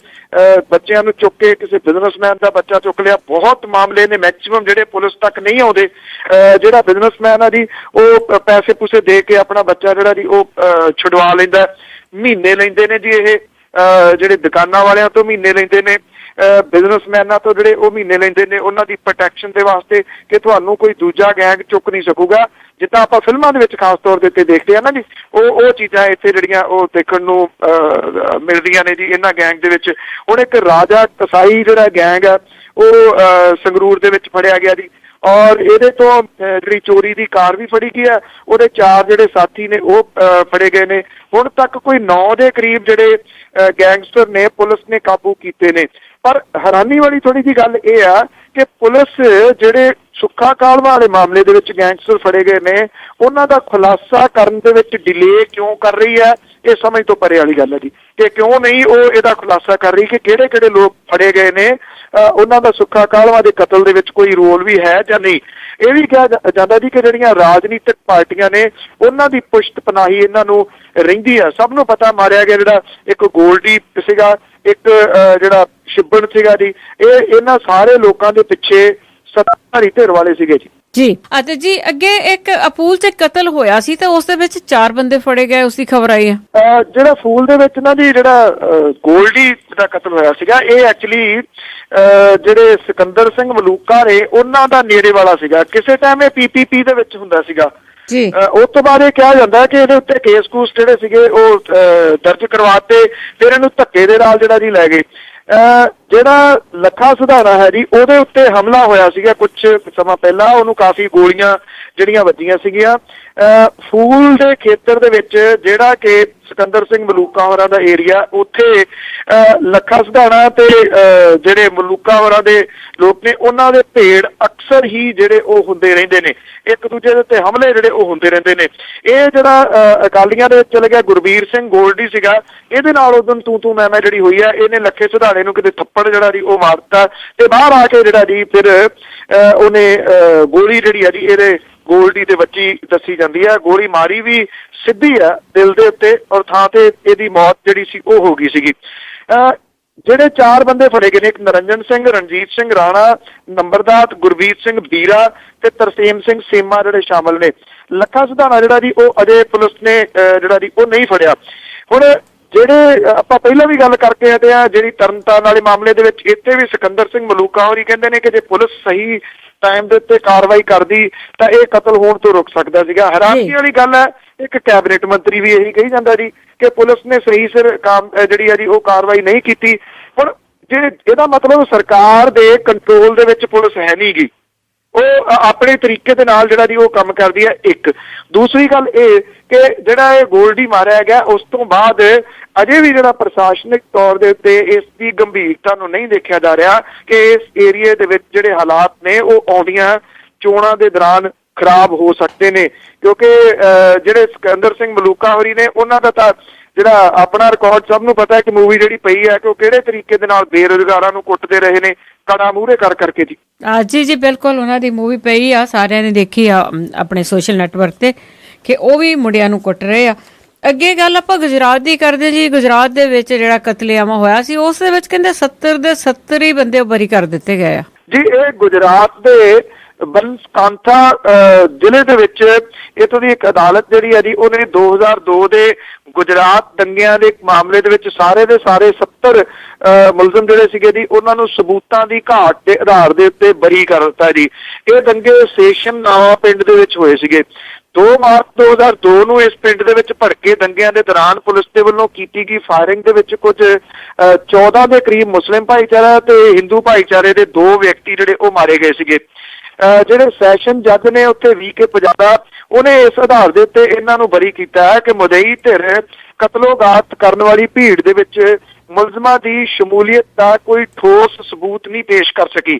ਬੱਚਿਆਂ ਨੂੰ ਚੁੱਕ ਕੇ, ਕਿਸੇ ਬਿਜ਼ਨਸਮੈਨ ਦਾ ਬੱਚਾ ਚੁੱਕ ਲਿਆ, ਬਹੁਤ ਮਾਮਲੇ ਨੇ ਮੈਕਸਿਮਮ ਜਿਹੜੇ ਪੁਲਿਸ ਤੱਕ ਨਹੀਂ ਆਉਂਦੇ। ਜਿਹੜਾ ਬਿਜ਼ਨਸਮੈਨ ਆ ਜੀ ਉਹ ਪੈਸੇ ਪੂਸੇ ਦੇ ਕੇ ਆਪਣਾ ਬੱਚਾ ਜਿਹੜਾ ਜੀ ਉਹ ਛੁਡਵਾ ਲੈਂਦਾ। ਮਹੀਨੇ ਲੈਂਦੇ ਨੇ ਜੀ ਇਹ, ਜਿਹੜੇ ਦੁਕਾਨਾਂ ਵਾਲਿਆਂ ਤੋਂ ਮਹੀਨੇ ਲੈਂਦੇ ਨੇ, ਬਿਜ਼ਨਸਮੈਨਾਂ ਤੋਂ ਜਿਹੜੇ ਉਹ ਮਹੀਨੇ ਲੈਂਦੇ ਨੇ ਉਹਨਾਂ ਦੀ ਪ੍ਰੋਟੈਕਸ਼ਨ ਦੇ ਵਾਸਤੇ ਕਿ ਤੁਹਾਨੂੰ ਕੋਈ ਦੂਜਾ ਗੈਂਗ ਚੁੱਕ ਨਹੀਂ ਸਕੂਗਾ। ਜਿੱਦਾਂ ਆਪਾਂ ਫਿਲਮਾਂ ਦੇ ਵਿੱਚ ਖਾਸ ਤੌਰ ਦੇ ਉੱਤੇ ਦੇਖਦੇ ਆ ਨਾ ਜੀ, ਉਹ ਚੀਜ਼ਾਂ ਇੱਥੇ ਜਿਹੜੀਆਂ ਉਹ ਦੇਖਣ ਨੂੰ ਮਿਲਦੀਆਂ ਨੇ ਜੀ ਇਹਨਾਂ ਗੈਂਗ ਦੇ ਵਿੱਚ। ਹੁਣ ਇੱਕ ਰਾਜਾ ਕਸਾਈ ਜਿਹੜਾ ਗੈਂਗ ਆ ਉਹ ਸੰਗਰੂਰ ਦੇ ਵਿੱਚ ਫੜਿਆ ਗਿਆ ਜੀ, ਔਰ ਇਹਦੇ ਤੋਂ ਜਿਹੜੀ ਚੋਰੀ ਦੀ ਕਾਰ ਵੀ ਫੜੀ ਗਈ ਆ। ਉਹਦੇ 4 ਜਿਹੜੇ ਸਾਥੀ ਨੇ ਉਹ ਫੜੇ ਗਏ ਨੇ। ਹੁਣ ਤੱਕ ਕੋਈ 9 ਦੇ ਕਰੀਬ ਜਿਹੜੇ ਗੈਂਗਸਟਰ ਨੇ ਪੁਲਿਸ ਨੇ ਕਾਬੂ ਕੀਤੇ ਨੇ। ਪਰ ਹੈਰਾਨੀ ਵਾਲੀ ਥੋੜੀ ਜਿਹੀ ਗੱਲ ਇਹ ਆ ਕਿ ਪੁਲਿਸ ਜਿਹੜੇ ਸੁੱਖਾ ਕਾਹਲਵਾਂ ਵਾਲੇ ਮਾਮਲੇ ਦੇ ਵਿੱਚ ਗੈਂਗਸਟਰ ਫੜੇ ਗਏ ਨੇ ਉਹਨਾਂ ਦਾ ਖੁਲਾਸਾ ਕਰਨ ਦੇ ਵਿੱਚ ਡਿਲੇ ਕਿਉਂ ਕਰ ਰਹੀ ਹੈ, ਇਹ ਸਮਝ ਤੋਂ ਪਰੇ ਵਾਲੀ ਗੱਲ ਹੈ ਜੀ। ਕਿ ਕਿਉਂ ਨਹੀਂ ਉਹ ਇਹਦਾ ਖੁਲਾਸਾ ਕਰ ਰਹੀ ਕਿ ਕਿਹੜੇ ਕਿਹੜੇ ਲੋਕ ਫੜੇ ਗਏ ਨੇ, ਉਹਨਾਂ ਦਾ ਸੁੱਖਾ ਕਾਹਲਵਾਂ ਦੇ ਕਤਲ ਦੇ ਵਿੱਚ ਕੋਈ ਰੋਲ ਵੀ ਹੈ ਜਾਂ ਨਹੀਂ। ਇਹ ਵੀ ਕਿਹਾ ਜਾਂਦਾ ਜੀ ਕਿ ਜਿਹੜੀਆਂ ਰਾਜਨੀਤਿਕ ਪਾਰਟੀਆਂ ਨੇ ਉਹਨਾਂ ਦੀ ਪੁਸ਼ਤ ਪਨਾਹੀ ਇਹਨਾਂ ਨੂੰ ਰਹਿੰਦੀ ਆ। ਸਭ ਨੂੰ ਪਤਾ ਮਾਰਿਆ ਗਿਆ ਜਿਹੜਾ ਇੱਕ ਗੋਲਡੀ ਸੀਗਾ, ਇੱਕ ਜਿਹੜਾ ਸ਼ਿੱਬਣ ਸੀਗਾ ਜੀ, ਇਹ ਇਹਨਾਂ ਸਾਰੇ ਲੋਕਾਂ ਦੇ ਪਿੱਛੇ ਸੱਤਾਧਾਰੀ ਧਿਰ ਵਾਲੇ ਸੀਗੇ ਜੀ। ਜੀ ਅਤੇ ਜੀ ਅੱਗੇ ਇੱਕ ਅਪੂਲ 'ਚ ਕਤਲ ਹੋਇਆ ਸੀ ਤਾਂ ਉਸ ਦੇ ਵਿੱਚ 4 ਬੰਦੇ ਫੜੇ ਗਏ, ਉਸ ਦੀ ਖਬਰ ਆਈ ਹੈ। ਜਿਹੜਾ ਫੂਲ ਦੇ ਵਿੱਚ ਨਾ ਜੀ ਜਿਹੜਾ ਗੋਲਡੀ ਦਾ ਕਤਲ ਹੋਇਆ ਸੀਗਾ, ਇਹ ਐਕਚੁਅਲੀ ਜਿਹੜੇ ਸਿਕੰਦਰ ਸਿੰਘ ਮਲੂਕਾ ਨੇ ਉਹਨਾਂ ਦਾ ਨੇੜੇ ਵਾਲਾ ਸੀਗਾ। ਕਿਸੇ ਟਾਈਮ ਇਹ PPP ਦੇ ਵਿੱਚ ਹੁੰਦਾ ਸੀਗਾ ਜੀ। ਉਸ ਤੋਂ ਬਾਅਦ ਇਹ ਕਿਹਾ ਜਾਂਦਾ ਕਿ ਇਹਦੇ ਉੱਤੇ ਕੇਸ ਜਿਹੜੇ ਸੀਗੇ ਉਹ ਦਰਜ ਕਰਵਾਤੇ, ਫਿਰ ਇਹਨੂੰ ਧੱਕੇ ਦੇ ਨਾਲ ਜਿਹੜਾ ਜੀ ਲੈ ਗਏ। ਜਿਹੜਾ ਲੱਖਾ ਸੁਧਾਰਾ ਹੈ ਜੀ ਉਹਦੇ ਉੱਤੇ ਹਮਲਾ ਹੋਇਆ ਸੀਗਾ ਕੁਝ ਸਮਾਂ ਪਹਿਲਾਂ, ਉਹਨੂੰ ਕਾਫੀ ਗੋਲੀਆਂ ਜਿਹੜੀਆਂ ਵੱਜੀਆਂ ਸੀਗੀਆਂ। ਫੂਲ ਦੇ ਖੇਤਰ ਦੇ ਵਿੱਚ ਜਿਹੜਾ ਕਿ ਸਿਕੰਦਰ ਸਿੰਘ ਮਲੂਕਾ ਹੋਰਾਂ ਦਾ ਏਰੀਆ, ਉੱਥੇ ਲੱਖਾ ਸੁਧਾਰਾ ਤੇ ਜਿਹੜੇ ਮਲੂਕਾ ਹੋਰਾਂ ਦੇ ਲੋਕ ਨੇ ਉਹਨਾਂ ਦੇ ਭੇੜ ਅਕਸਰ ਹੀ ਜਿਹੜੇ ਉਹ ਹੁੰਦੇ ਰਹਿੰਦੇ ਨੇ, ਇੱਕ ਦੂਜੇ ਦੇ ਉੱਤੇ ਹਮਲੇ ਜਿਹੜੇ ਉਹ ਹੁੰਦੇ ਰਹਿੰਦੇ ਨੇ। ਇਹ ਜਿਹੜਾ ਅਕਾਲੀਆਂ ਦੇ ਵਿੱਚ ਚਲੇ ਗਿਆ ਗੁਰਬੀਰ ਸਿੰਘ ਗੋਲਡੀ ਸੀਗਾ, ਇਹਦੇ ਨਾਲ ਉਦੋਂ ਤੂੰ ਮੈਂ ਜਿਹੜੀ ਹੋਈ ਆ, ਇਹਨੇ ਲੱਖੇ ਸੁਧਾਰੇ ਨੂੰ ਕਿਤੇ ਥੱਪੜ ਜਿਹੜਾ ਜੀ ਉਹ ਮਾਰਤਾ ਤੇ ਬਾਹਰ ਆ ਕੇ ਜਿਹੜਾ ਜੀ ਫਿਰ ਉਹਨੇ ਗੋਲੀ ਜਿਹੜੀ ਆ ਜੀ ਇਹਦੇ ਗੋਲਡੀ ਦੇ ਵੱਜੀ ਦੱਸੀ ਜਾਂਦੀ ਆ। ਗੋਲੀ ਮਾਰੀ ਵੀ ਸਿੱਧੀ ਆ ਦਿਲ ਦੇ ਉੱਤੇ ਔਰ ਥਾਂ ਤੇ ਇਹਦੀ ਮੌਤ ਜਿਹੜੀ ਸੀ ਉਹ ਹੋ ਗਈ ਸੀਗੀ। ਜਿਹੜੇ 4 ਬੰਦੇ ਫੜੇ ਗਏ ਨੇ, ਇੱਕ ਨਰਿੰਜਨ ਸਿੰਘ, ਰਣਜੀਤ ਸਿੰਘ ਰਾਣਾ, ਨੰਬਰਦਾਰ ਗੁਰਬੀਰ ਸਿੰਘ ਬੀਰਾ ਤੇ ਤਰਸੇਮ ਸਿੰਘ ਸੇਮਾ ਜਿਹੜੇ ਸ਼ਾਮਲ ਨੇ। ਲੱਖਾ ਸੁਧਾਰਾ ਜਿਹੜਾ ਜੀ ਉਹ ਅਜੇ ਪੁਲਿਸ ਨੇ ਜਿਹੜਾ ਜੀ ਉਹ ਨਹੀਂ ਫੜਿਆ। ਹੁਣ ਜਿਹੜੇ ਆਪਾਂ ਪਹਿਲਾਂ ਵੀ ਗੱਲ ਕਰਕੇ ਹਟੇ ਆ ਜਿਹੜੀ ਤਰਨਤਾਰਨ ਵਾਲੇ ਮਾਮਲੇ ਦੇ ਵਿੱਚ, ਇੱਥੇ ਵੀ ਸਿਕੰਦਰ ਸਿੰਘ ਮਲੂਕਾ ਹੋਰੀ ਕਹਿੰਦੇ ਨੇ ਕਿ ਜੇ ਪੁਲਿਸ ਸਹੀ ਟਾਈਮ ਦੇ ਉੱਤੇ ਕਾਰਵਾਈ ਕਰਦੀ ਤਾਂ ਇਹ ਕਤਲ ਹੋਣ ਤੋਂ ਰੁਕ ਸਕਦਾ ਸੀਗਾ। ਹੈਰਾਨੀ ਵਾਲੀ ਗੱਲ ਹੈ, ਇੱਕ ਕੈਬਨਿਟ ਮੰਤਰੀ ਵੀ ਇਹੀ ਕਹੀ ਜਾਂਦਾ ਜੀ ਕਿ ਪੁਲਿਸ ਨੇ ਸਹੀ ਸਿਰ ਕੰਮ ਜਿਹੜੀ ਆ ਜੀ ਉਹ ਕਾਰਵਾਈ ਨਹੀਂ ਕੀਤੀ। ਹੁਣ ਜੇ ਇਹਦਾ ਮਤਲਬ ਸਰਕਾਰ ਦੇ ਕੰਟਰੋਲ ਦੇ ਵਿੱਚ ਪੁਲਿਸ ਹੈ ਨਹੀਂ ਗੀ, ਉਹ ਆਪਣੇ ਤਰੀਕੇ ਦੇ ਨਾਲ ਜਿਹੜਾ ਜੀ ਉਹ ਕੰਮ ਕਰਦੀ ਹੈ। ਇੱਕ ਦੂਸਰੀ ਗੱਲ ਇਹ ਕਿ ਜਿਹੜਾ ਇਹ ਗੋਲਡੀ ਮਾਰਿਆ ਗਿਆ ਉਸ ਤੋਂ ਬਾਅਦ ਅਜੇ ਵੀ ਜਿਹੜਾ ਪ੍ਰਸ਼ਾਸਨਿਕ ਤੌਰ ਦੇ ਉੱਤੇ ਇਸ ਦੀ ਗੰਭੀਰਤਾ ਨੂੰ ਨਹੀਂ ਦੇਖਿਆ ਜਾ ਰਿਹਾ ਕਿ ਇਸ ਏਰੀਏ ਦੇ ਵਿੱਚ ਜਿਹੜੇ ਹਾਲਾਤ ਨੇ ਉਹ ਆਉਂਦੀਆਂ ਚੋਣਾਂ ਦੇ ਦੌਰਾਨ ਖਰਾਬ ਹੋ ਸਕਦੇ ਨੇ। ਕਿਉਂਕਿ ਜਿਹੜੇ ਸਿਕੰਦਰ ਸਿੰਘ ਮਲੂਕਾ ਹੋਰੀ ਨੇ ਉਹਨਾਂ ਦਾ ਤਾਂ ਜਿਹੜਾ ਆਪਣਾ ਰਿਕਾਰਡ ਸਭ ਨੂੰ ਪਤਾ ਹੈ ਕਿ ਮੂਵੀ ਜਿਹੜੀ ਪਈ ਹੈ ਕਿ ਉਹ ਕਿਹੜੇ ਤਰੀਕੇ ਦੇ ਨਾਲ ਬੇਰੁਜ਼ਗਾਰਾਂ ਨੂੰ ਕੁੱਟਦੇ ਰਹੇ ਨੇ ਕੜਾ ਮੂਹਰੇ ਕਰਕੇ ਜੀ। ਜੀ ਜੀ ਬਿਲਕੁਲ, ਉਹਨਾਂ ਦੀ ਮੂਵੀ ਪਈ ਆ, ਸਾਰਿਆਂ ਨੇ ਦੇਖੀ ਆ ਆਪਣੇ ਸੋਸ਼ਲ ਨੈਟਵਰਕ ਤੇ ਕਿ ਉਹ ਵੀ ਮੁੰਡਿਆਂ ਨੂੰ ਕੁੱਟ ਰਹੇ ਆ। ਅੱਗੇ ਗੱਲ ਆਪਾਂ ਗੁਜਰਾਤ ਦੀ ਕਰਦੇ ਜੀ। ਗੁਜਰਾਤ ਦੇ ਵਿੱਚ ਜਿਹੜਾ ਕਤਲੇਆਮ ਹੋਇਆ ਸੀ ਉਸ ਦੇ ਵਿੱਚ ਕਹਿੰਦੇ 70 ਦੇ 70 ਹੀ ਬੰਦੇ ਬਰੀ ਕਰ ਦਿੱਤੇ ਗਏ ਆ ਜੀ। ਇਹ ਗੁਜਰਾਤ ਦੇ ਬਨਸਕਾਂਠਾ ਜ਼ਿਲ੍ਹੇ ਦੇ ਵਿੱਚ ਇੱਥੋਂ ਦੀ ਇੱਕ ਅਦਾਲਤ ਜਿਹੜੀ ਹੈ ਜੀ ਉਹਨੇ 2002 ਦੇ ਗੁਜਰਾਤ ਦੰਗਿਆਂ ਦੇ ਮਾਮਲੇ ਦੇ ਵਿੱਚ ਸਾਰੇ ਦੇ ਸਾਰੇ 70 ਮੁਲਜ਼ਮ ਜਿਹੜੇ ਸੀਗੇ ਜੀ ਉਹਨਾਂ ਨੂੰ ਸਬੂਤਾਂ ਦੀ ਘਾਟ ਦੇ ਆਧਾਰ ਦੇ ਉੱਤੇ ਬਰੀ ਕਰ ਦਿੱਤਾ ਜੀ। ਇਹ ਦੰਗੇ ਸੇਸ਼ਨ ਨਾਵਾ ਪਿੰਡ ਦੇ ਵਿੱਚ ਹੋਏ ਸੀਗੇ। 2 ਮਾਰਚ 2002 ਨੂੰ ਇਸ ਪਿੰਡ ਦੇ ਵਿੱਚ ਭੜਕੇ ਦੰਗਿਆਂ ਦੇ ਦੌਰਾਨ ਪੁਲਿਸ ਦੇ ਵੱਲੋਂ ਕੀਤੀ ਗਈ ਫਾਇਰਿੰਗ ਦੇ ਵਿੱਚ ਕੁਝ 14 ਦੇ ਕਰੀਬ ਮੁਸਲਿਮ ਭਾਈਚਾਰਾ ਤੇ ਹਿੰਦੂ ਭਾਈਚਾਰੇ ਦੇ 2 ਵਿਅਕਤੀ ਜਿਹੜੇ ਉਹ ਮਾਰੇ ਗਏ ਸੀਗੇ। ਜਿਹੜੇ ਸੈਸ਼ਨ ਜੱਜ ਨੇ ਉੱਥੇ VK ਪਜਾਦਾ ਉਹਨੇ ਇਸ ਆਧਾਰ ਦੇ ਉੱਤੇ ਇਹਨਾਂ ਨੂੰ ਬਰੀ ਕੀਤਾ ਹੈ ਕਿ ਮੁਦਈ ਧਿਰ ਕਤਲੋਗਾਤ ਕਰਨ ਵਾਲੀ ਭੀੜ ਦੇ ਵਿੱਚ ਮੁਲਜ਼ਮਾਂ ਦੀ ਸ਼ਮੂਲੀਅਤ ਦਾ ਕੋਈ ਠੋਸ ਸਬੂਤ ਨਹੀਂ ਪੇਸ਼ ਕਰ ਸਕੀ।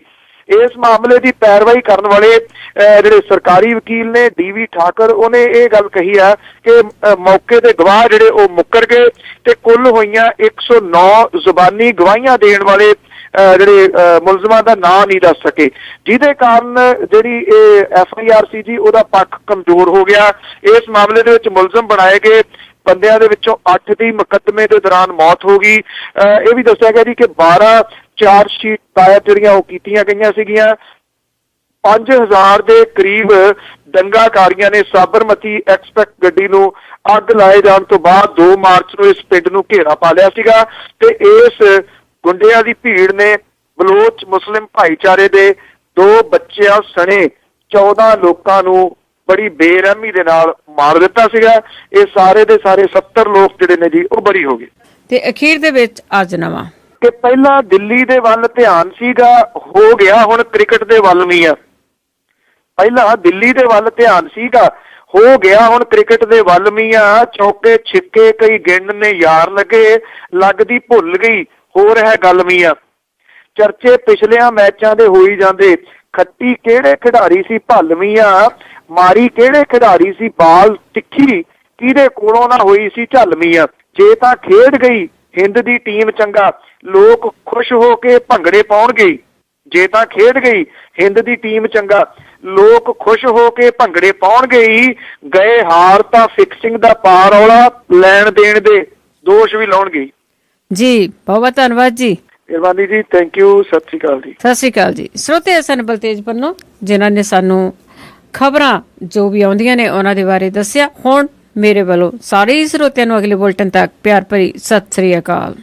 ਇਸ ਮਾਮਲੇ ਦੀ ਪੈਰਵਾਈ ਕਰਨ ਵਾਲੇ ਜਿਹੜੇ ਸਰਕਾਰੀ ਵਕੀਲ ਨੇ DV ਠਾਕਰ ਉਹਨੇ ਇਹ ਗੱਲ ਕਹੀ ਆ ਕਿ ਮੌਕੇ ਦੇ ਗਵਾਹ ਜਿਹੜੇ ਉਹ ਮੁੱਕਰ ਗਏ ਤੇ ਕੁੱਲ ਹੋਈਆਂ 109 ਜ਼ੁਬਾਨੀ ਗਵਾਹੀਆਂ ਦੇਣ ਵਾਲੇ ਜਿਹੜੇ ਮੁਲਜ਼ਮਾਂ ਦਾ ਨਾਂ ਨਹੀਂ ਦੱਸ ਸਕੇ, ਜਿਹਦੇ ਕਾਰਨ ਜਿਹੜੀ ਇਹ FIR ਸੀ ਜੀ ਉਹਦਾ ਪੱਖ ਕਮਜ਼ੋਰ ਹੋ ਗਿਆ। ਇਸ ਮਾਮਲੇ ਦੇ ਵਿੱਚ ਮੁਲਜ਼ਮ ਬਣਾਏ ਗਏ ਬੰਦਿਆਂ ਦੇ ਵਿੱਚੋਂ 8 ਦੀ ਮੁਕੱਦਮੇ ਦੇ ਦੌਰਾਨ ਮੌਤ ਹੋ ਗਈ। ਇਹ ਵੀ ਦੱਸਿਆ ਗਿਆ ਜੀ ਕਿ 12 ਚਾਰਜ ਸ਼ੀਟ ਦਾਇਰ ਜਿਹੜੀਆਂ ਉਹ ਕੀਤੀਆਂ ਗਈਆਂ ਸੀਗੀਆਂ। 5000 ਦੇ ਕਰੀਬ ਦੰਗਾਕਾਰੀਆਂ ਨੇ ਸਾਬਰਮਤੀ ਐਕਸਪ੍ਰੈਸ ਗੱਡੀ ਨੂੰ ਅੱਗ ਲਾਏ ਜਾਣ ਤੋਂ ਬਾਅਦ 2 ਮਾਰਚ ਨੂੰ ਇਸ ਪਿੰਡ ਨੂੰ ਘੇਰਾ ਪਾ ਲਿਆ ਸੀਗਾ ਤੇ ਇਸ ਗੁੰਡਿਆਂ ਦੀ ਭੀੜ ਨੇ ਬਲੋਚ ਮੁਸਲਿਮ ਭਾਈਚਾਰੇ ਦੇ 2 ਬੱਚਿਆਂ ਸਣੇ 14 ਲੋਕਾਂ ਨੂੰ ਬੜੀ ਬੇਰਹਿਮੀ ਦੇ ਨਾਲ ਮਾਰ ਦਿੱਤਾ ਸੀਗਾ। ਇਹ ਸਾਰੇ ਦੇ ਸਾਰੇ 70 ਲੋਕ ਜਿਹੜੇ ਨੇ ਜੀ ਉਹ ਬਰੀ ਹੋ ਗਏ। ਤੇ ਅਖੀਰ ਦੇ ਵਿੱਚ ਅੱਜ ਨਵਾਂ ਕਿ ਪਹਿਲਾਂ ਦਿੱਲੀ ਦੇ ਵੱਲ ਧਿਆਨ ਸੀਗਾ, ਹੋ ਗਿਆ ਹੁਣ ਕ੍ਰਿਕਟ ਦੇ ਵੱਲ ਵੀ ਆ। ਪਹਿਲਾਂ ਦਿੱਲੀ ਦੇ ਵੱਲ ਧਿਆਨ ਸੀਗਾ, ਹੋ ਗਿਆ ਹੁਣ ਕ੍ਰਿਕਟ ਦੇ ਵੱਲ ਵੀ ਆ। ਚੌਕੇ ਛਿੱਕੇ ਕਈ ਗਿਣਨ ਨੇ ਯਾਰ ਲੱਗੇ, ਲੱਗਦੀ ਭੁੱਲ ਗਈ ਹੋ ਰਿਹਾ ਗੱਲ ਵੀ ਆ। ਚਰਚੇ ਪਿਛਲਿਆਂ ਮੈਚਾਂ ਦੇ ਹੋਈ ਜਾਂਦੇ, ਖੱਟੀ ਕਿਹੜੇ ਖਿਡਾਰੀ ਸੀ ਭੱਲਵੀਆਂ, ਮਾਰੀ ਕਿਹੜੇ ਖਿਡਾਰੀ ਸੀ ਬਾਲ ਤਿੱਖੀ, ਕਿਹਦੇ ਕੋਲੋਂ ਨਾ ਹੋਈ ਸੀ ਝੱਲਵੀਆਂ। ਜੇ ਤਾਂ ਖੇਡ ਗਈ ਹਿੰਦ ਦੀ ਟੀਮ ਚੰਗਾ, ਲੋਕ ਖੁਸ਼ ਹੋ ਕੇ ਭੰਗੜੇ ਪਾਉਣਗੇ। ਜੇ ਤਾਂ ਖੇਡ ਗਈ ਹਿੰਦ ਦੀ ਟੀਮ ਚੰਗਾ, ਲੋਕ ਖੁਸ਼ ਹੋ ਕੇ ਭੰਗੜੇ ਪਾਉਣਗੇ। ਗਏ ਹਾਰ ਤਾਂ ਫਿਕਸਿੰਗ ਦਾ ਪਾਰ ਔਲਾ, ਲੈਣ ਦੇਣ ਦੇ ਦੋਸ਼ ਵੀ ਲਾਉਣਗੇ। ਜੀ ਬਹੁਤ ਧੰਨਵਾਦ ਜੀ। ਮਿਹਰਬਾਨੀ ਜੀ, ਥੈਂਕ ਯੂ, ਸਤਿ ਸ਼੍ਰੀ ਅਕਾਲ ਜੀ। ਸਤਿ ਸ਼੍ਰੀ ਅਕਾਲ ਜੀ। ਸਰੋਤੇ ਸਨ ਬਲਤੇਜ ਪੰਨੂ ਜਿਨ੍ਹਾਂ ਨੇ ਸਾਨੂੰ ਖਬਰਾਂ ਜੋ ਵੀ ਆਉਂਦੀਆਂ ਨੇ ਉਹਨਾਂ ਦੇ ਬਾਰੇ ਦੱਸਿਆ। ਹੁਣ ਮੇਰੇ ਵੱਲੋਂ ਸਾਰੇ ਸਰੋਤਿਆਂ ਨੂੰ ਅਗਲੇ ਬੁਲਟਨ ਤੱਕ ਪਿਆਰ ਭਰੀ ਸਤਿ ਸ਼੍ਰੀ ਅਕਾਲ।